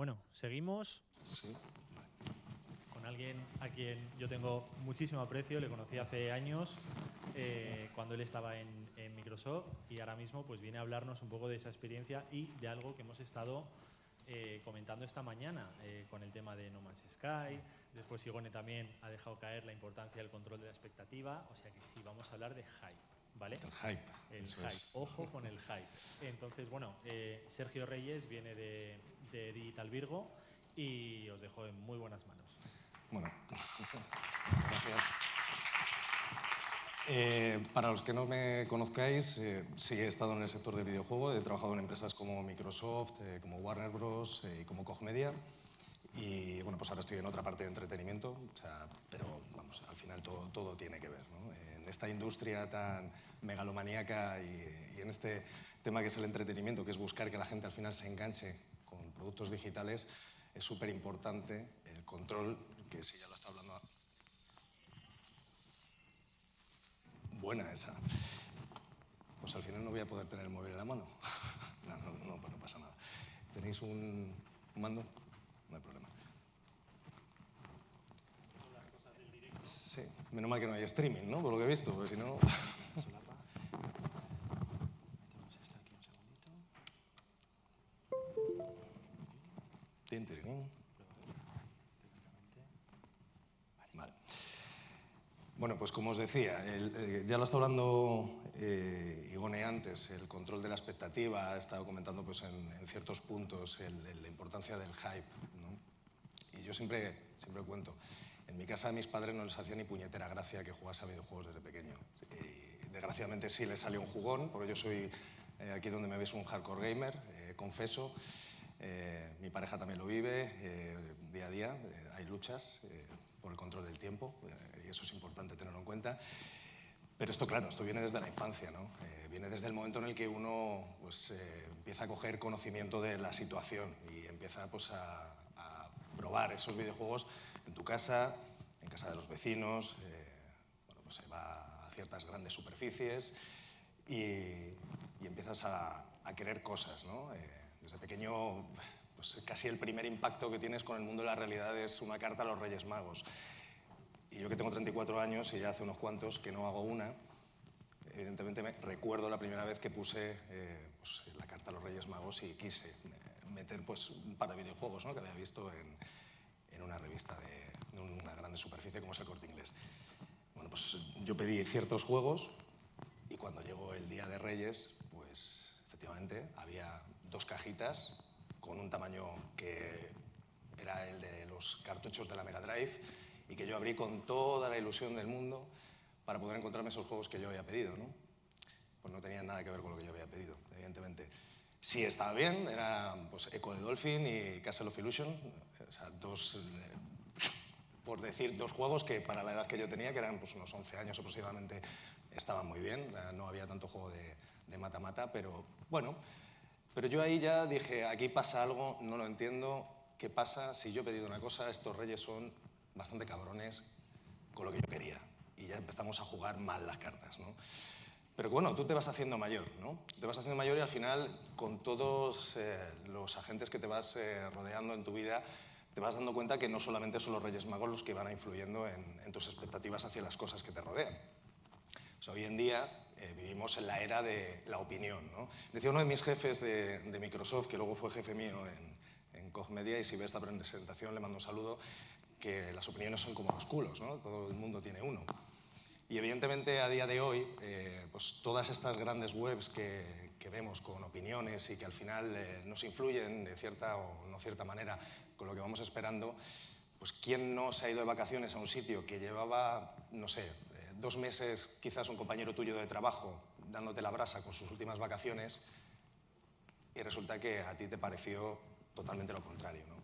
Bueno, seguimos Sí. con alguien a quien yo tengo muchísimo aprecio. Le conocí hace años cuando él estaba en Microsoft y ahora mismo pues viene a hablarnos un poco de esa experiencia y de algo que hemos estado comentando esta mañana con el tema de No Man's Sky. Después Igone también ha dejado caer la importancia del control de la expectativa. O sea que sí, vamos a hablar de hype, ¿vale? El hype. El Eso hype. es. Ojo con el hype. Entonces, bueno, Sergio Reyes viene de Digital Virgo y os dejo en muy buenas manos. Bueno, gracias. Para los que no me conozcáis, sí he estado en el sector del videojuego, he trabajado en empresas como Microsoft, como Warner Bros. Y como Koch Media. Y bueno, pues ahora estoy en otra parte de entretenimiento, pero vamos, al final todo tiene que ver, ¿no? En esta industria tan megalomaníaca y en este tema que es el entretenimiento, que es buscar que la gente al final se enganche con productos digitales, es súper importante el control, que si ya lo está hablando. Buena esa. Pues al final no voy a poder tener el móvil en la mano. No pasa nada. ¿Tenéis un mando? No hay problema. Las cosas del directo. Sí, menos mal que no hay streaming, ¿no? Por lo que he visto, porque si no... Solapa. Metemos esto aquí un segundito. Tin, tirirín. Técnicamente. Vale. Bueno, pues como os decía, ya lo está hablando Igone antes, el control de la expectativa, ha estado comentando pues, en ciertos puntos la importancia del hype, ¿no? Y yo siempre cuento, en mi casa a mis padres no les hacía ni puñetera gracia que jugase a videojuegos desde pequeño. Y desgraciadamente sí les salió un jugón, porque yo soy, aquí donde me veis, un hardcore gamer, confeso. Mi pareja también lo vive día a día, hay luchas por el control del tiempo y eso es importante tenerlo en cuenta. Pero esto, claro, esto viene desde la infancia, ¿no? Viene desde el momento en el que uno pues, empieza a coger conocimiento de la situación y empieza pues, a probar esos videojuegos en tu casa, en casa de los vecinos, bueno, pues se va a ciertas grandes superficies y empiezas a querer cosas, ¿no? Desde pequeño, pues casi el primer impacto que tienes con el mundo de la realidad es una carta a los Reyes Magos. Y yo que tengo 34 años y ya hace unos cuantos que no hago una, evidentemente recuerdo la primera vez que puse pues, la carta a los Reyes Magos y quise meter pues, un par de videojuegos, ¿no? Que había visto en una revista de una grande superficie como es el Corte Inglés. Bueno, pues yo pedí ciertos juegos y cuando llegó el Día de Reyes, pues efectivamente había 2 cajitas con un tamaño que era el de los cartuchos de la Mega Drive y que yo abrí con toda la ilusión del mundo para poder encontrarme esos juegos que yo había pedido, ¿no? Pues no tenían nada que ver con lo que yo había pedido, evidentemente. Sí estaba bien, era pues, Echo the Dolphin y Castle of Illusion, o sea, por decir, 2 juegos que para la edad que yo tenía, que eran pues, unos 11 años aproximadamente, estaban muy bien, no había tanto juego de mata-mata, pero bueno. Pero yo ahí ya dije, aquí pasa algo, no lo entiendo, ¿qué pasa si yo he pedido una cosa? Estos reyes son bastante cabrones con lo que yo quería. Y ya empezamos a jugar mal las cartas, ¿no? Pero bueno, tú te vas haciendo mayor, ¿no? Te vas haciendo mayor y al final, con todos los agentes que te vas rodeando en tu vida, te vas dando cuenta que no solamente son los Reyes Magos los que van influyendo en tus expectativas hacia las cosas que te rodean. O sea, hoy en día vivimos en la era de la opinión, ¿no? Decía uno de mis jefes de Microsoft, que luego fue jefe mío en Koch Media, y si ve esta presentación le mando un saludo, que las opiniones son como los culos, ¿no? Todo el mundo tiene uno. Y evidentemente a día de hoy, pues todas estas grandes webs que vemos con opiniones y que al final nos influyen de cierta o no cierta manera con lo que vamos esperando, pues ¿quién no se ha ido de vacaciones a un sitio que llevaba, no sé, 2 meses quizás un compañero tuyo de trabajo dándote la brasa con sus últimas vacaciones y resulta que a ti te pareció totalmente lo contrario, ¿no?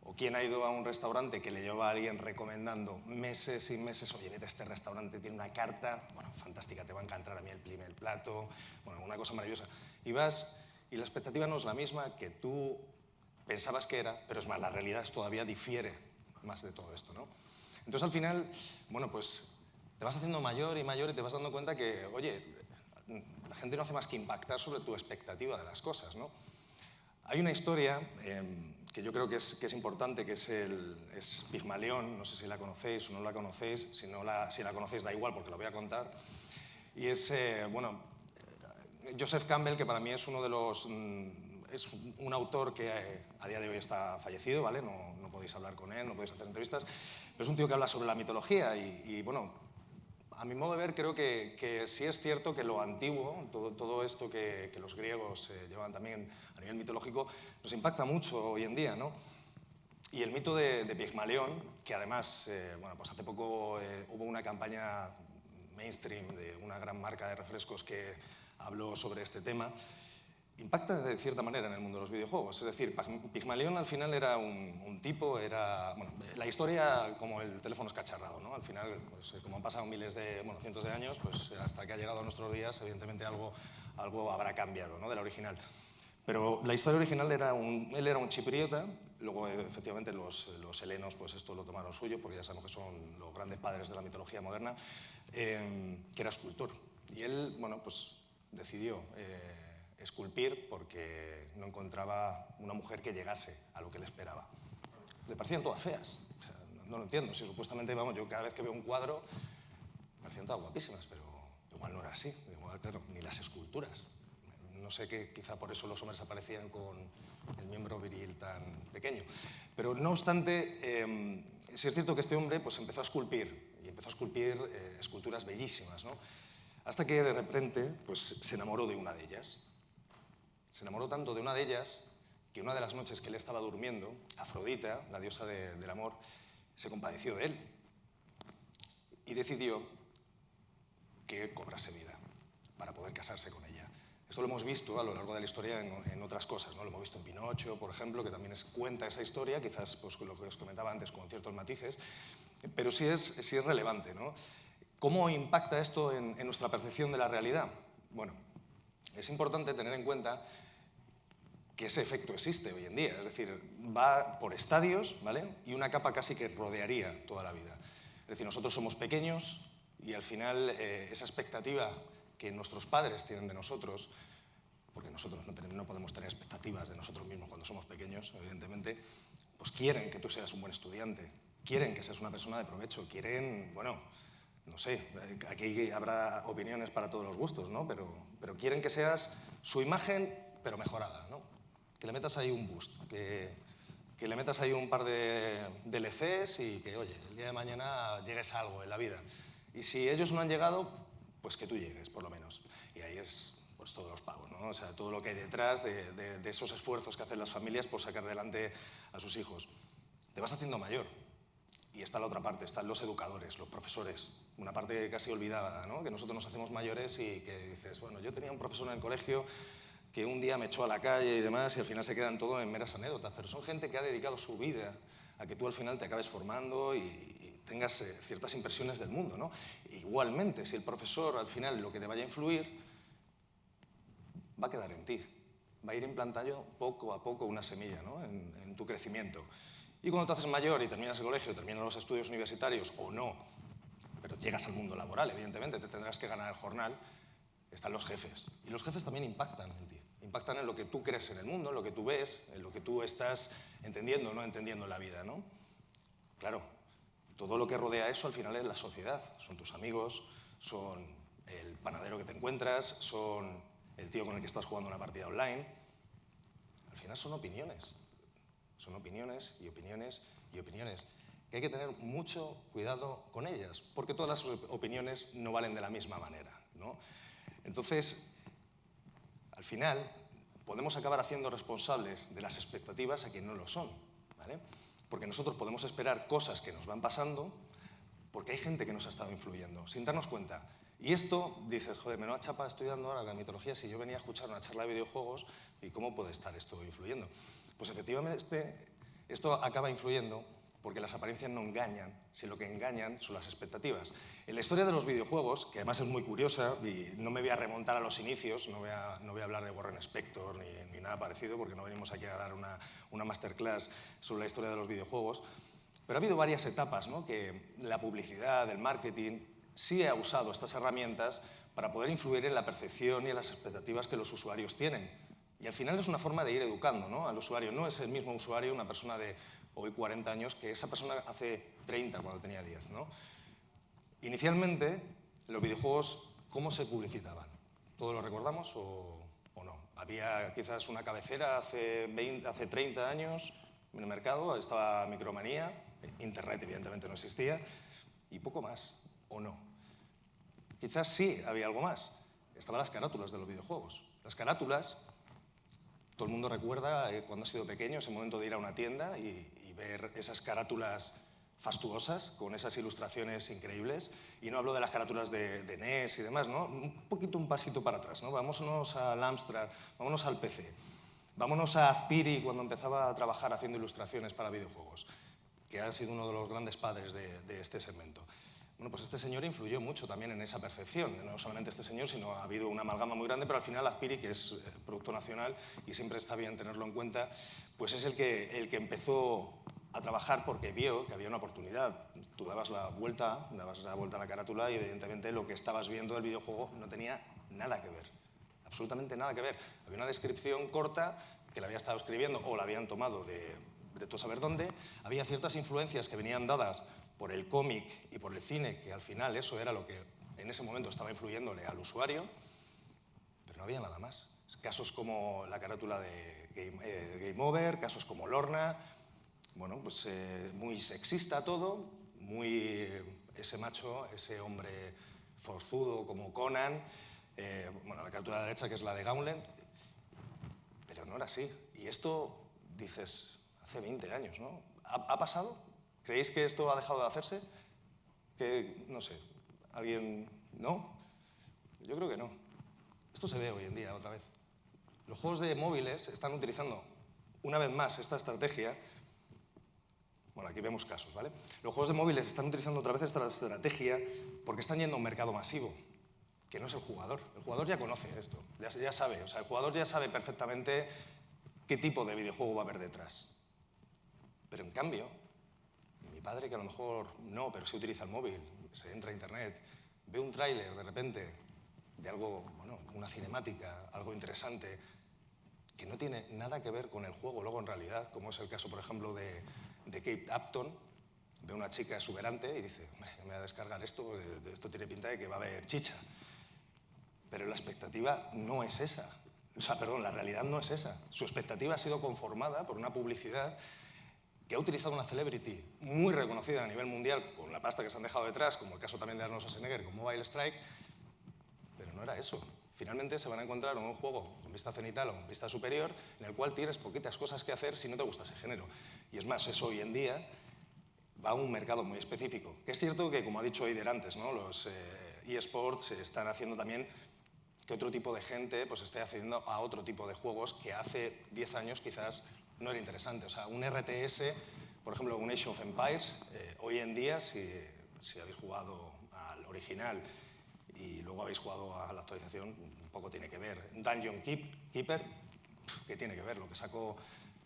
O quién ha ido a un restaurante que le lleva a alguien recomendando meses y meses, oye, vete a este restaurante, tiene una carta, bueno, fantástica, te va a encantar a mí el primer plato, bueno, una cosa maravillosa. Y vas, y la expectativa no es la misma que tú pensabas que era, pero es más, la realidad todavía difiere más de todo esto, ¿no? Entonces, al final, bueno, pues te vas haciendo mayor y mayor y te vas dando cuenta que, oye, la gente no hace más que impactar sobre tu expectativa de las cosas, ¿no? Hay una historia que yo creo que es importante, que es Pigmalión. No sé si la conocéis o no la conocéis. Si la conocéis da igual porque la voy a contar. Y es, Joseph Campbell, que para mí es uno de los... es un autor que a día de hoy está fallecido, ¿vale? No podéis hablar con él, no podéis hacer entrevistas, pero es un tío que habla sobre la mitología y bueno, a mi modo de ver creo que sí es cierto que lo antiguo, todo esto que los griegos llevaban también a nivel mitológico, nos impacta mucho hoy en día, ¿no? Y el mito de Pigmalión, que además, bueno, pues hace poco hubo una campaña mainstream de una gran marca de refrescos que habló sobre este tema, impacta de cierta manera en el mundo de los videojuegos. Es decir, Pigmalión al final era un tipo, bueno, la historia como el teléfono escacharrado, ¿no? Al final, pues, como han pasado cientos de años, pues hasta que ha llegado a nuestros días, evidentemente algo habrá cambiado, ¿no? De la original. Pero la historia original él era un chipriota, luego efectivamente los helenos pues esto lo tomaron suyo, porque ya sabemos que son los grandes padres de la mitología moderna, que era escultor. Y él, bueno, pues decidió esculpir porque no encontraba una mujer que llegase a lo que él esperaba. Le parecían todas feas, o sea, no lo entiendo. Si supuestamente, vamos, yo cada vez que veo un cuadro, me parecían todas guapísimas, pero igual no era así, igual, claro, ni las esculturas. No sé, que quizá por eso los hombres aparecían con el miembro viril tan pequeño. Pero no obstante, sí es cierto que este hombre pues empezó a esculpir, y empezó a esculpir esculturas bellísimas, ¿no? Hasta que de repente pues, se enamoró de una de ellas. Se enamoró tanto de una de ellas que una de las noches que él estaba durmiendo, Afrodita, la diosa del amor, se compadeció de él y decidió que cobrase vida para poder casarse con ella. Esto lo hemos visto a lo largo de la historia en otras cosas, ¿no? Lo hemos visto en Pinocho, por ejemplo, que también cuenta esa historia, quizás pues, lo que os comentaba antes con ciertos matices, pero sí es relevante, ¿no? ¿Cómo impacta esto en nuestra percepción de la realidad? Bueno, es importante tener en cuenta que ese efecto existe hoy en día, es decir, va por estadios, ¿vale? Y una capa casi que rodearía toda la vida. Es decir, nosotros somos pequeños y al final esa expectativa que nuestros padres tienen de nosotros, porque nosotros no podemos tener expectativas de nosotros mismos cuando somos pequeños, evidentemente, pues quieren que tú seas un buen estudiante, quieren que seas una persona de provecho, quieren, bueno, no sé, aquí habrá opiniones para todos los gustos, ¿no? Pero quieren que seas su imagen, pero mejorada, ¿no? Que le metas ahí un boost, que le metas ahí un par de DLCs y que, oye, el día de mañana llegues a algo en la vida. Y si ellos no han llegado, pues que tú llegues, por lo menos. Y ahí es pues, todos los pagos, ¿no? O sea, todo lo que hay detrás de esos esfuerzos que hacen las familias por sacar adelante a sus hijos. Te vas haciendo mayor. Y está la otra parte, están los educadores, los profesores, una parte casi olvidada, ¿no? Que nosotros nos hacemos mayores y que dices, bueno, yo tenía un profesor en el colegio que un día me echó a la calle y demás y al final se quedan todo en meras anécdotas, pero son gente que ha dedicado su vida a que tú al final te acabes formando y tengas ciertas impresiones del mundo, ¿no? Igualmente, si el profesor al final lo que te vaya a influir va a quedar en ti, va a ir implantando poco a poco una semilla, ¿no? en tu crecimiento. Y cuando te haces mayor y terminas el colegio, terminas los estudios universitarios o no, pero llegas al mundo laboral, evidentemente, te tendrás que ganar el jornal, están los jefes. Y los jefes también impactan en ti. Impactan en lo que tú crees en el mundo, en lo que tú ves, en lo que tú estás entendiendo o no entendiendo en la vida, ¿no? Claro, todo lo que rodea eso al final es la sociedad. Son tus amigos, son el panadero que te encuentras, son el tío con el que estás jugando una partida online. Al final son opiniones. Son opiniones y opiniones y opiniones. Que hay que tener mucho cuidado con ellas, porque todas las opiniones no valen de la misma manera, ¿no? Entonces, al final, podemos acabar haciendo responsables de las expectativas a quien no lo son, ¿vale? Porque nosotros podemos esperar cosas que nos van pasando porque hay gente que nos ha estado influyendo, sin darnos cuenta. Y esto, dices, joder, menuda chapa estoy dando ahora con la mitología si yo venía a escuchar una charla de videojuegos y cómo puede estar esto influyendo. Pues efectivamente, esto acaba influyendo porque las apariencias no engañan, si lo que engañan son las expectativas. En la historia de los videojuegos, que además es muy curiosa, y no me voy a remontar a los inicios, no voy a hablar de Warren Spector ni nada parecido, porque no venimos aquí a dar una masterclass sobre la historia de los videojuegos, pero ha habido varias etapas, ¿no? Que la publicidad, el marketing, sí ha usado estas herramientas para poder influir en la percepción y en las expectativas que los usuarios tienen. Y al final es una forma de ir educando, ¿no?, al usuario. No es el mismo usuario una persona de hoy 40 años que esa persona hace 30 cuando tenía 10, ¿no? Inicialmente, los videojuegos, ¿cómo se publicitaban? ¿Todos lo recordamos o no? Había quizás una cabecera hace 30 años en el mercado, estaba Micromanía, Internet evidentemente no existía, y poco más, ¿o no? Quizás sí había algo más. Estaban las carátulas de los videojuegos. Las carátulas, todo el mundo recuerda cuando ha sido pequeño ese momento de ir a una tienda y ver esas carátulas fastuosas con esas ilustraciones increíbles. Y no hablo de las carátulas de NES y demás, ¿no? Un pasito para atrás, ¿no? Vámonos al Amstrad, vámonos al PC. Vámonos a Azpiri cuando empezaba a trabajar haciendo ilustraciones para videojuegos, que ha sido uno de los grandes padres de este segmento. Bueno, pues este señor influyó mucho también en esa percepción. No solamente este señor, sino ha habido una amalgama muy grande, pero al final Azpiri, que es producto nacional y siempre está bien tenerlo en cuenta, pues es el que empezó a trabajar porque vio que había una oportunidad. Tú dabas la vuelta a la carátula y evidentemente lo que estabas viendo del videojuego no tenía nada que ver, absolutamente nada que ver. Había una descripción corta que la había estado escribiendo o la habían tomado de todo saber dónde. Había ciertas influencias que venían dadas por el cómic y por el cine, que al final eso era lo que en ese momento estaba influyéndole al usuario, pero no había nada más. Casos como la carátula de Game Over, casos como Lorna, bueno, pues muy sexista todo, muy ese macho, ese hombre forzudo como Conan, bueno, la carátula de la derecha que es la de Gauntlet, pero no era así. Y esto, dices, hace 20 años, ¿no? ¿Ha pasado? ¿Creéis que esto ha dejado de hacerse? Que, no sé, ¿alguien no? Yo creo que no. Esto se ve hoy en día otra vez. Los juegos de móviles están utilizando una vez más esta estrategia. Bueno, aquí vemos casos, ¿vale? Los juegos de móviles están utilizando otra vez esta estrategia porque están yendo a un mercado masivo, que no es el jugador. El jugador ya conoce esto, ya sabe. O sea, el jugador ya sabe perfectamente qué tipo de videojuego va a haber detrás. Pero en cambio, mi padre, que a lo mejor no, pero sí utiliza el móvil, se entra a internet, ve un tráiler de repente de algo, bueno, una cinemática, algo interesante, que no tiene nada que ver con el juego luego en realidad, como es el caso, por ejemplo, de Kate Upton, ve una chica exuberante y dice, hombre, me voy a descargar esto, esto tiene pinta de que va a haber chicha. Pero la expectativa no es esa. O sea, perdón, la realidad no es esa. Su expectativa ha sido conformada por una publicidad que ha utilizado una celebrity muy reconocida a nivel mundial, con la pasta que se han dejado detrás, como el caso también de Arnold Schwarzenegger con Mobile Strike, pero no era eso. Finalmente se van a encontrar en un juego con vista cenital o con vista superior, en el cual tienes poquitas cosas que hacer si no te gusta ese género. Y es más, eso hoy en día va a un mercado muy específico. Que es cierto que, como ha dicho Eider antes, ¿no?, los eSports están haciendo también que otro tipo de gente pues esté accediendo a otro tipo de juegos que hace 10 años quizás no era interesante. O sea, un RTS, por ejemplo, un Age of Empires, hoy en día, si habéis jugado al original y luego habéis jugado a la actualización, un poco tiene que ver. Dungeon Keeper, ¿qué tiene que ver? Lo que sacó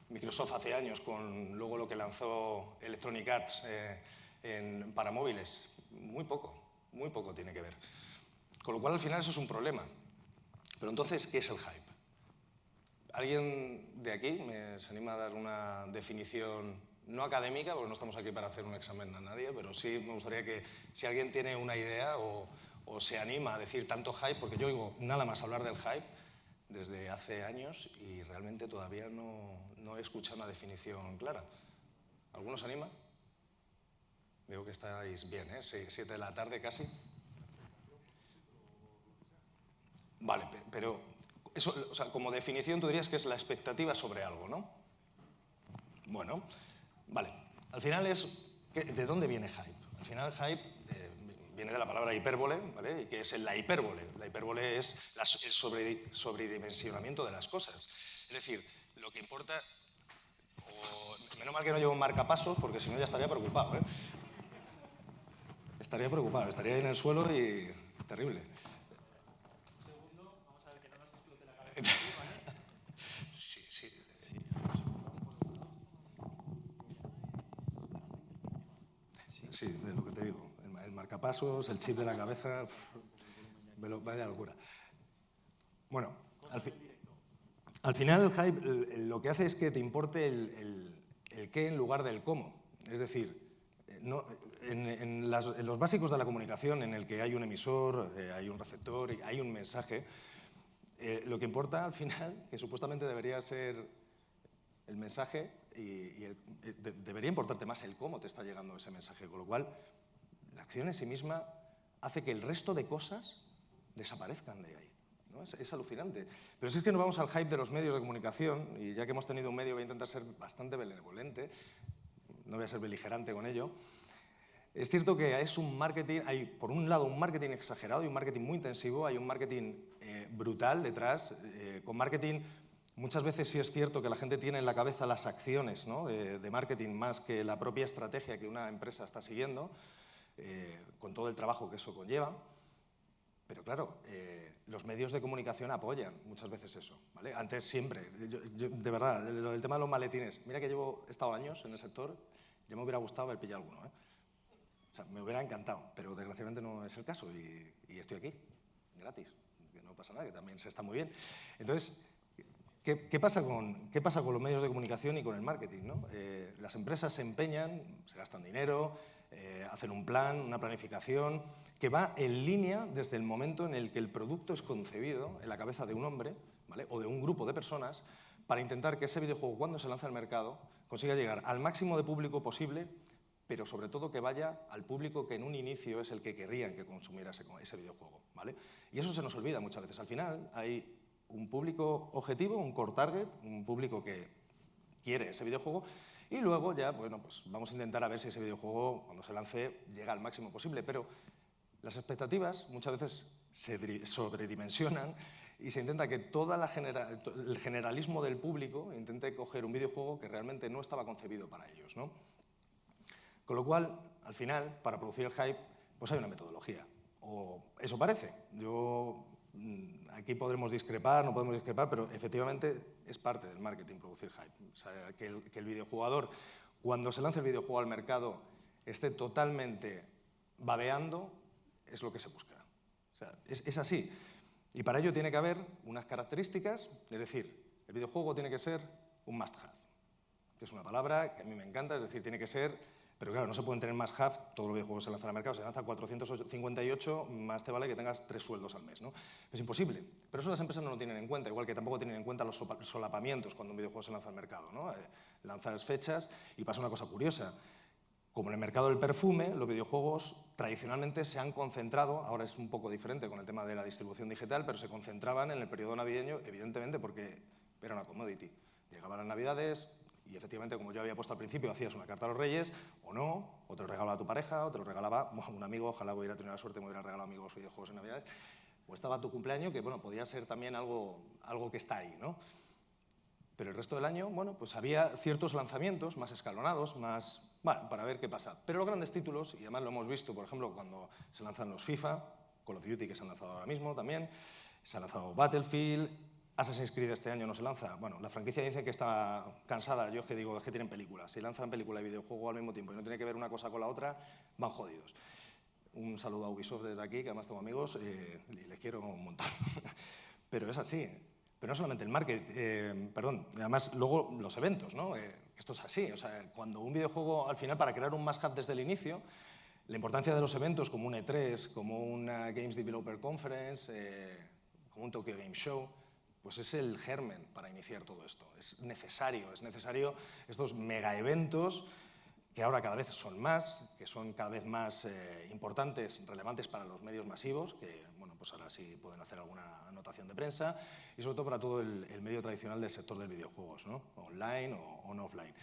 Microsoft hace años con luego lo que lanzó Electronic Arts para móviles, muy poco tiene que ver. Con lo cual, al final, eso es un problema. Pero entonces, ¿qué es el hype? ¿Alguien de aquí se anima a dar una definición no académica, porque no estamos aquí para hacer un examen a nadie, pero sí me gustaría que si alguien tiene una idea o se anima a decir tanto hype, porque yo oigo nada más hablar del hype desde hace años y realmente todavía no he escuchado una definición clara. ¿Alguno se anima? Veo que estáis bien, ¿eh? 7 de la tarde casi. Vale, pero eso, o sea, como definición tú dirías que es la expectativa sobre algo, ¿no? Bueno, vale. Al final ¿de dónde viene hype? Al final hype viene de la palabra hipérbole, ¿vale? ¿Y qué es la hipérbole? La hipérbole es el sobredimensionamiento de las cosas. Es decir, lo que importa... menos mal que no llevo un marcapasos, porque si no ya estaría preocupado, ¿eh? Estaría preocupado, estaría ahí en el suelo y... terrible. Sí, es lo que te digo. El marcapasos, el chip de la cabeza, vaya locura. Bueno, al fin... Al final el hype lo que hace es que te importe el qué en lugar del cómo. Es decir, en los básicos de la comunicación, en el que hay un emisor, hay un receptor y hay un mensaje, lo que importa al final, que supuestamente debería ser el mensaje, debería importarte más el cómo te está llegando ese mensaje, con lo cual la acción en sí misma hace que el resto de cosas desaparezcan de ahí, ¿no? Es alucinante. Pero si es que nos vamos al hype de los medios de comunicación, y ya que hemos tenido un medio voy a intentar ser bastante benevolente, no voy a ser beligerante con ello. Es cierto que es un marketing, hay por un lado un marketing exagerado y un marketing muy intensivo, hay un marketing brutal detrás, con marketing muchas veces sí es cierto que la gente tiene en la cabeza las acciones, ¿no?, de marketing más que la propia estrategia que una empresa está siguiendo, con todo el trabajo que eso conlleva. Pero claro, los medios de comunicación apoyan muchas veces eso, ¿vale? Antes siempre, de verdad, el tema de los maletines, mira que he estado años en el sector, ya me hubiera gustado haber pillado alguno, ¿eh? O sea, me hubiera encantado, pero desgraciadamente no es el caso y estoy aquí, gratis, que no pasa nada, que también se está muy bien. Entonces, ¿qué pasa con los medios de comunicación y con el marketing, ¿no? Las empresas se empeñan, se gastan dinero, hacen un plan, una planificación, que va en línea desde el momento en el que el producto es concebido en la cabeza de un hombre, ¿vale?, o de un grupo de personas, para intentar que ese videojuego, cuando se lanza al mercado, consiga llegar al máximo de público posible, pero sobre todo que vaya al público que en un inicio es el que querrían que consumiera ese videojuego, ¿vale? Y eso se nos olvida muchas veces. Al final hay un público objetivo, un core target, un público que quiere ese videojuego, y luego ya, bueno, pues vamos a intentar a ver si ese videojuego, cuando se lance, llega al máximo posible. Pero las expectativas muchas veces se sobredimensionan y se intenta que el generalismo del público intente coger un videojuego que realmente no estaba concebido para ellos, ¿no? Con lo cual, al final, para producir el hype, pues hay una metodología. O eso parece. Aquí podremos discrepar, no podemos discrepar, pero efectivamente es parte del marketing producir hype. O sea, que el videojugador, cuando se lance el videojuego al mercado, esté totalmente babeando, es lo que se busca. O sea, es así. Y para ello tiene que haber unas características, es decir, el videojuego tiene que ser un must-have, que es una palabra que a mí me encanta, es decir, tiene que ser... Pero claro, no se pueden tener más have, todos los videojuegos se lanzan al mercado, se lanza 458, más te vale que tengas 3 sueldos al mes, ¿no? Es imposible. Pero eso las empresas no lo tienen en cuenta, igual que tampoco tienen en cuenta los solapamientos cuando un videojuego se lanza al mercado, ¿no? Lanzas fechas y pasa una cosa curiosa. Como en el mercado del perfume, los videojuegos tradicionalmente se han concentrado, ahora es un poco diferente con el tema de la distribución digital, pero se concentraban en el periodo navideño, evidentemente porque era una commodity. Llegaban las Navidades... Y efectivamente, como yo había puesto al principio, hacías una carta a los Reyes, o no, o te lo regalaba a tu pareja, o te lo regalaba un amigo, ojalá hubiera tenido la suerte, me hubiera regalado amigos videojuegos en Navidades, o estaba tu cumpleaños, que bueno, podía ser también algo que está ahí, ¿no? Pero el resto del año, bueno, pues había ciertos lanzamientos más escalonados, más, bueno, para ver qué pasa. Pero los grandes títulos, y además lo hemos visto, por ejemplo, cuando se lanzan los FIFA, Call of Duty que se han lanzado ahora mismo también, se ha lanzado Battlefield, Assassin's Creed este año no se lanza. Bueno, la franquicia dice que está cansada. Yo es que digo, es que tienen películas. Si lanzan película y videojuego al mismo tiempo y no tiene que ver una cosa con la otra, van jodidos. Un saludo a Ubisoft desde aquí, que además tengo amigos y les quiero un montón. Pero es así. Pero no solamente el marketing, además luego los eventos, ¿no? Esto es así. O sea, cuando un videojuego, al final, para crear un must-have desde el inicio, la importancia de los eventos como un E3, como una Games Developer Conference, como un Tokyo Game Show, pues es el germen para iniciar todo esto. Es necesario estos mega eventos que ahora cada vez son más, que son cada vez más importantes, relevantes para los medios masivos, que bueno, pues ahora sí pueden hacer alguna anotación de prensa, y sobre todo para todo el medio tradicional del sector de videojuegos, ¿no? Online o no offline.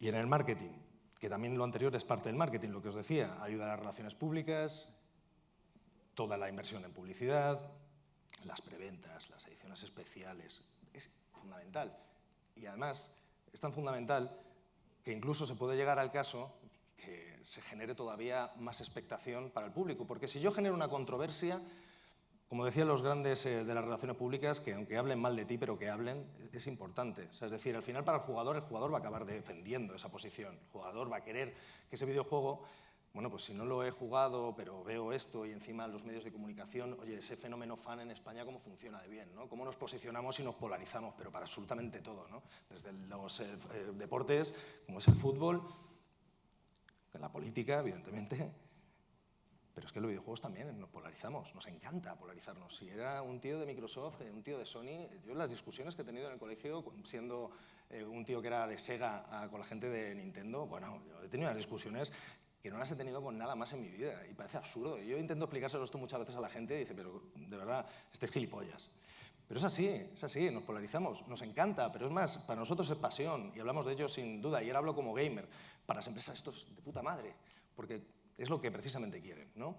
Y en el marketing, que también lo anterior es parte del marketing, lo que os decía, ayuda a las relaciones públicas, toda la inversión en publicidad, las preventas, las ediciones especiales, es fundamental. Y además es tan fundamental que incluso se puede llegar al caso que se genere todavía más expectación para el público. Porque si yo genero una controversia, como decían los grandes de las relaciones públicas, que aunque hablen mal de ti, pero que hablen, es importante. O sea, es decir, al final para el jugador va a acabar defendiendo esa posición. El jugador va a querer que ese videojuego bueno, pues si no lo he jugado, pero veo esto y encima los medios de comunicación, oye, ese fenómeno fan en España, ¿cómo funciona de bien, ¿no? Cómo nos posicionamos y nos polarizamos, pero para absolutamente todo, ¿no? Desde los deportes, como es el fútbol, la política, evidentemente, pero es que los videojuegos también nos polarizamos, nos encanta polarizarnos. Si era un tío de Microsoft, un tío de Sony, yo en las discusiones que he tenido en el colegio, siendo un tío que era de Sega con la gente de Nintendo, bueno, yo he tenido unas discusiones que no las he tenido con nada más en mi vida y parece absurdo. Yo intento explicárselo esto muchas veces a la gente y dice, pero de verdad, estáis gilipollas. Pero es así, nos polarizamos, nos encanta, pero es más, para nosotros es pasión y hablamos de ello sin duda. Y ahora hablo como gamer. Para las empresas esto es de puta madre, porque es lo que precisamente quieren, ¿no?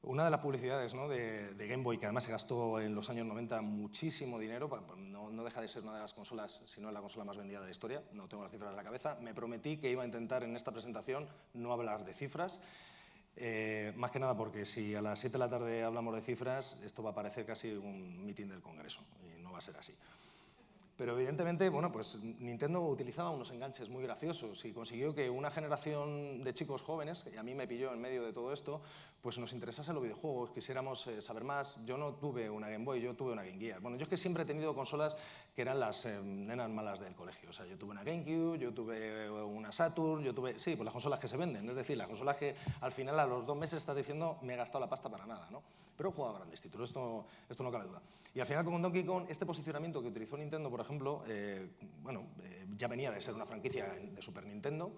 Una de las publicidades, ¿no?, de Game Boy, que además se gastó en los años 90 muchísimo dinero, no deja de ser una de las consolas, si no la consola más vendida de la historia, no tengo las cifras en la cabeza, me prometí que iba a intentar en esta presentación no hablar de cifras, más que nada porque si a las 7 de la tarde hablamos de cifras, esto va a parecer casi un mitin del Congreso, y no va a ser así. Pero evidentemente, bueno, pues Nintendo utilizaba unos enganches muy graciosos y consiguió que una generación de chicos jóvenes, que a mí me pilló en medio de todo esto, pues nos interesasen los videojuegos, quisiéramos saber más. Yo no tuve una Game Boy, yo tuve una Game Gear. Bueno, yo es que siempre he tenido consolas que eran las nenas malas del colegio. O sea, yo tuve una GameCube, yo tuve una Saturn, yo tuve... Sí, pues las consolas que se venden, es decir, las consolas que al final a los 2 meses estás diciendo me he gastado la pasta para nada, ¿no? Pero he jugado a grandes títulos, esto no cabe duda. Y al final con Donkey Kong, este posicionamiento que utilizó Nintendo, por ejemplo, ya venía de ser una franquicia de Super Nintendo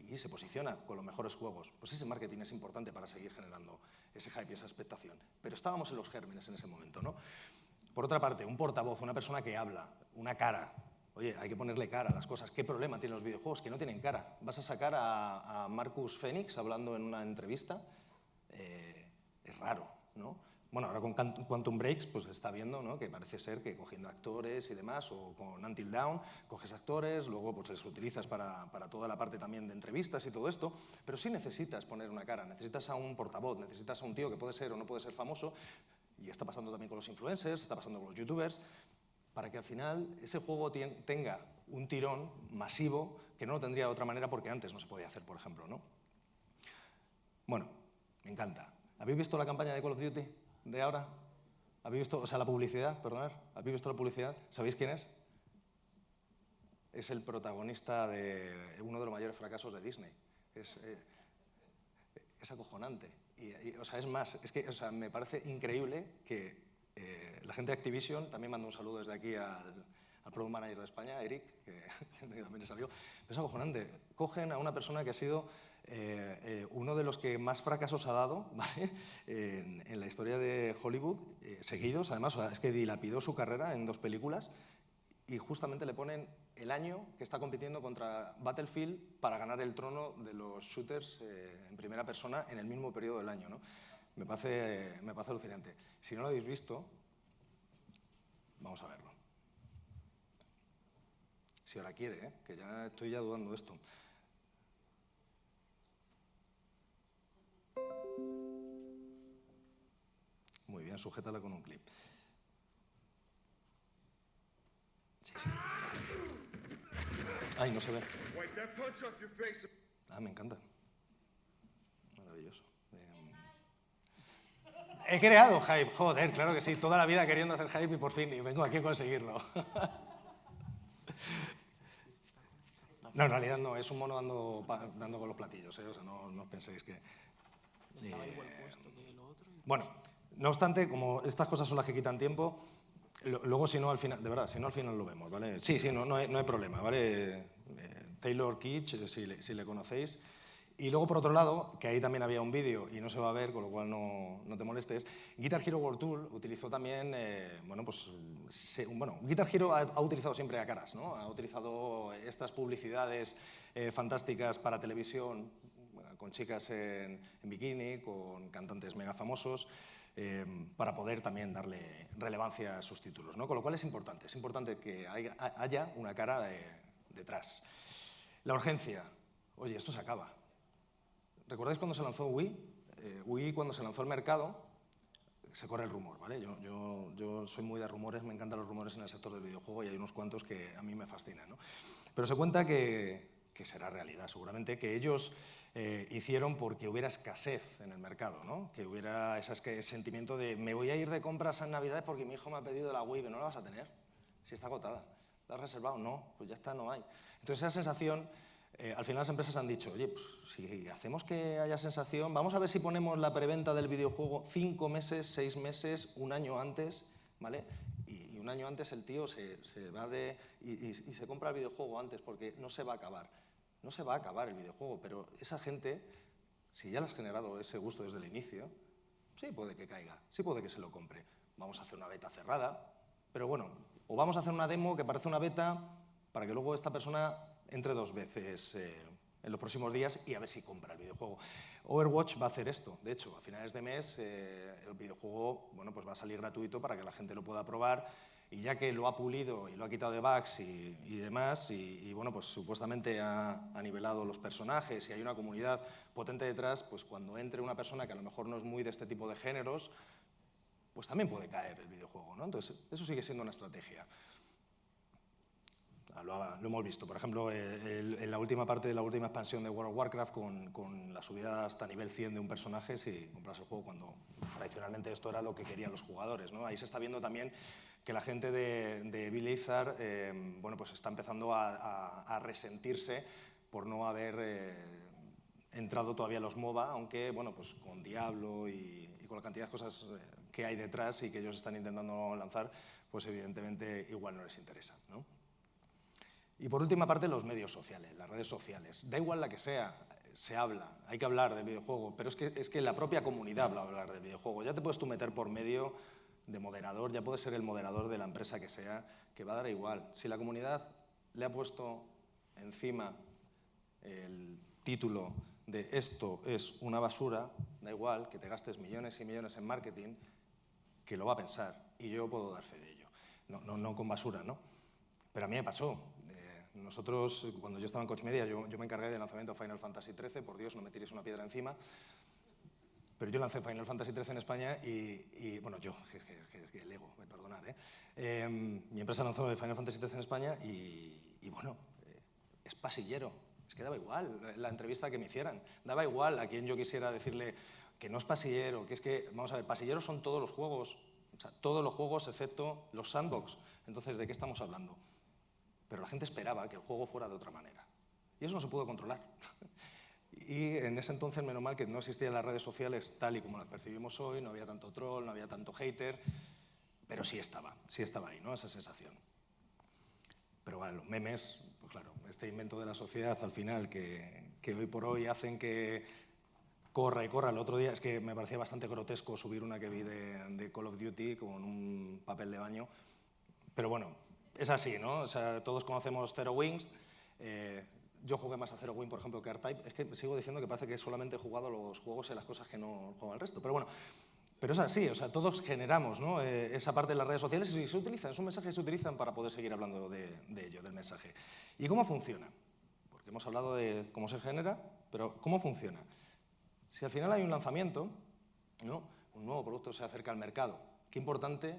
y se posiciona con los mejores juegos. Pues ese marketing es importante para seguir generando ese hype y esa expectación. Pero estábamos en los gérmenes en ese momento, ¿no? Por otra parte, un portavoz, una persona que habla, una cara. Oye, hay que ponerle cara a las cosas. ¿Qué problema tienen los videojuegos? Que no tienen cara. ¿Vas a sacar a Marcus Phoenix hablando en una entrevista? Es raro, ¿no? Bueno, ahora con Quantum Breaks pues está viendo, ¿no?, que parece ser que cogiendo actores y demás, o con Until Dawn, coges actores, luego pues los utilizas para toda la parte también de entrevistas y todo esto, pero sí necesitas poner una cara, necesitas a un portavoz, necesitas a un tío que puede ser o no puede ser famoso, y está pasando también con los influencers, está pasando con los youtubers, para que al final ese juego tenga un tirón masivo que no lo tendría de otra manera porque antes no se podía hacer, por ejemplo, ¿no? Bueno, me encanta. ¿Habéis visto la campaña de Call of Duty de ahora? ¿Habéis visto, o sea, la publicidad, perdonad? ¿Habéis visto la publicidad? ¿Sabéis quién es? Es el protagonista de uno de los mayores fracasos de Disney. Es acojonante. O sea, es más, es que, o sea, me parece increíble que la gente de Activision, también mando un saludo desde aquí al Product Manager de España, Eric, que también le salió, pero es acojonante. Cogen a una persona que ha sido uno de los que más fracasos ha dado, ¿vale?, en la historia de Hollywood, seguidos, además, o sea, es que dilapidó su carrera en 2 películas y justamente le ponen el año que está compitiendo contra Battlefield para ganar el trono de los shooters en primera persona en el mismo periodo del año, ¿no? Me parece alucinante. Si no lo habéis visto, vamos a verlo. Si ahora quiere, que ya estoy dudando de esto. Muy bien, sujétala con un clip. Sí. Ay, no se ve. Ah, me encanta. Maravilloso. He creado hype, joder, claro que sí. Toda la vida queriendo hacer hype y por fin, y vengo aquí a conseguirlo. No, en realidad no, es un mono dando con los platillos, ¿eh? O sea, no os penséis que... Bueno, no obstante, como estas cosas son las que quitan tiempo, luego si no al final, de verdad, si no al final lo vemos, ¿vale? Sí, no hay problema, ¿vale? Taylor Kitsch, si le conocéis. Y luego, por otro lado, que ahí también había un vídeo y no se va a ver, con lo cual no te molestes, Guitar Hero World Tour utilizó también, Guitar Hero ha utilizado siempre a caras, ¿no? Ha utilizado estas publicidades fantásticas para televisión, con chicas en bikini, con cantantes mega famosos, para poder también darle relevancia a sus títulos, ¿no? Con lo cual es importante que haya una cara detrás. La urgencia. Oye, esto se acaba. ¿Recordáis cuando se lanzó Wii? Wii, cuando se lanzó al mercado, se corre el rumor, ¿vale? Yo soy muy de rumores, me encantan los rumores en el sector del videojuego y hay unos cuantos que a mí me fascinan, ¿no? Pero se cuenta que será realidad, seguramente, que ellos hicieron porque hubiera escasez en el mercado, ¿no? Que hubiera ese sentimiento de me voy a ir de compras en Navidades porque mi hijo me ha pedido la Wii, no la vas a tener, si está agotada. ¿La has reservado? No, pues ya está, no hay. Entonces esa sensación, al final las empresas han dicho, oye, pues si hacemos que haya sensación, vamos a ver si ponemos la preventa del videojuego 5 meses, 6 meses, un año antes, ¿vale? Y un año antes el tío se va y se compra el videojuego antes porque no se va a acabar. No se va a acabar el videojuego, pero esa gente, si ya le has generado ese gusto desde el inicio, sí puede que caiga, sí puede que se lo compre. Vamos a hacer una beta cerrada, pero bueno, o vamos a hacer una demo que parece una beta para que luego esta persona entre 2 veces en los próximos días y a ver si compra el videojuego. Overwatch va a hacer esto, de hecho, a finales de mes el videojuego pues va a salir gratuito para que la gente lo pueda probar y ya que lo ha pulido y lo ha quitado de bugs y demás y bueno, pues supuestamente ha nivelado los personajes y hay una comunidad potente detrás, pues cuando entre una persona que a lo mejor no es muy de este tipo de géneros, pues también puede caer el videojuego, ¿no? Entonces, eso sigue siendo una estrategia. Lo hemos visto, por ejemplo, en la última parte de la última expansión de World of Warcraft con la subida hasta nivel 100 de un personaje si compras el juego cuando tradicionalmente esto era lo que querían los jugadores, ¿no? Ahí se está viendo también que la gente de Blizzard pues está empezando a resentirse por no haber entrado todavía los MOBA, aunque pues con Diablo y con la cantidad de cosas que hay detrás y que ellos están intentando lanzar, pues evidentemente igual no les interesa, ¿no? Y por última parte, los medios sociales, las redes sociales. Da igual la que sea, se habla, hay que hablar del videojuego, pero es que la propia comunidad va a hablar del videojuego. Ya te puedes tú meter por medio de moderador, ya puedes ser el moderador de la empresa que sea, que va a dar igual. Si la comunidad le ha puesto encima el título de esto es una basura, da igual que te gastes millones y millones en marketing, que lo va a pensar, y yo puedo dar fe de ello. No con basura, ¿no? Pero a mí me pasó. Nosotros, cuando yo estaba en Coach Media, yo me encargué del lanzamiento de Final Fantasy XIII, por Dios, no me tiréis una piedra encima, pero yo lancé Final Fantasy XIII en España y bueno, es que el ego, me perdonad, mi empresa lanzó Final Fantasy XIII en España y bueno, es pasillero, es que daba igual la entrevista que me hicieran, daba igual a quien yo quisiera decirle que no es pasillero, que es que, vamos a ver, pasilleros son todos los juegos, o sea, todos los juegos excepto los sandbox, entonces, ¿de qué estamos hablando? Pero la gente esperaba que el juego fuera de otra manera. Y eso no se pudo controlar. Y en ese entonces, menos mal que no existían las redes sociales tal y como las percibimos hoy, no había tanto troll, no había tanto hater, pero sí estaba ahí, ¿no? Esa sensación. Pero bueno, los memes, pues claro, este invento de la sociedad al final que hoy por hoy hacen que corra y corra. El otro día es que me parecía bastante grotesco subir una que vi de Call of Duty con un papel de baño, pero bueno, es así, ¿no? O sea, todos conocemos Zero Wings. Yo jugué más a Zero Wing, por ejemplo, que R-Type. Es que sigo diciendo que parece que solamente he jugado los juegos y las cosas que no juego al resto. Pero bueno, pero es así, o sea, todos generamos, ¿no? Esa parte de las redes sociales y se utilizan, son mensajes que se utilizan para poder seguir hablando de ello, del mensaje. ¿Y cómo funciona? Porque hemos hablado de cómo se genera, pero ¿cómo funciona? Si al final hay un lanzamiento, ¿no? Un nuevo producto se acerca al mercado, qué importante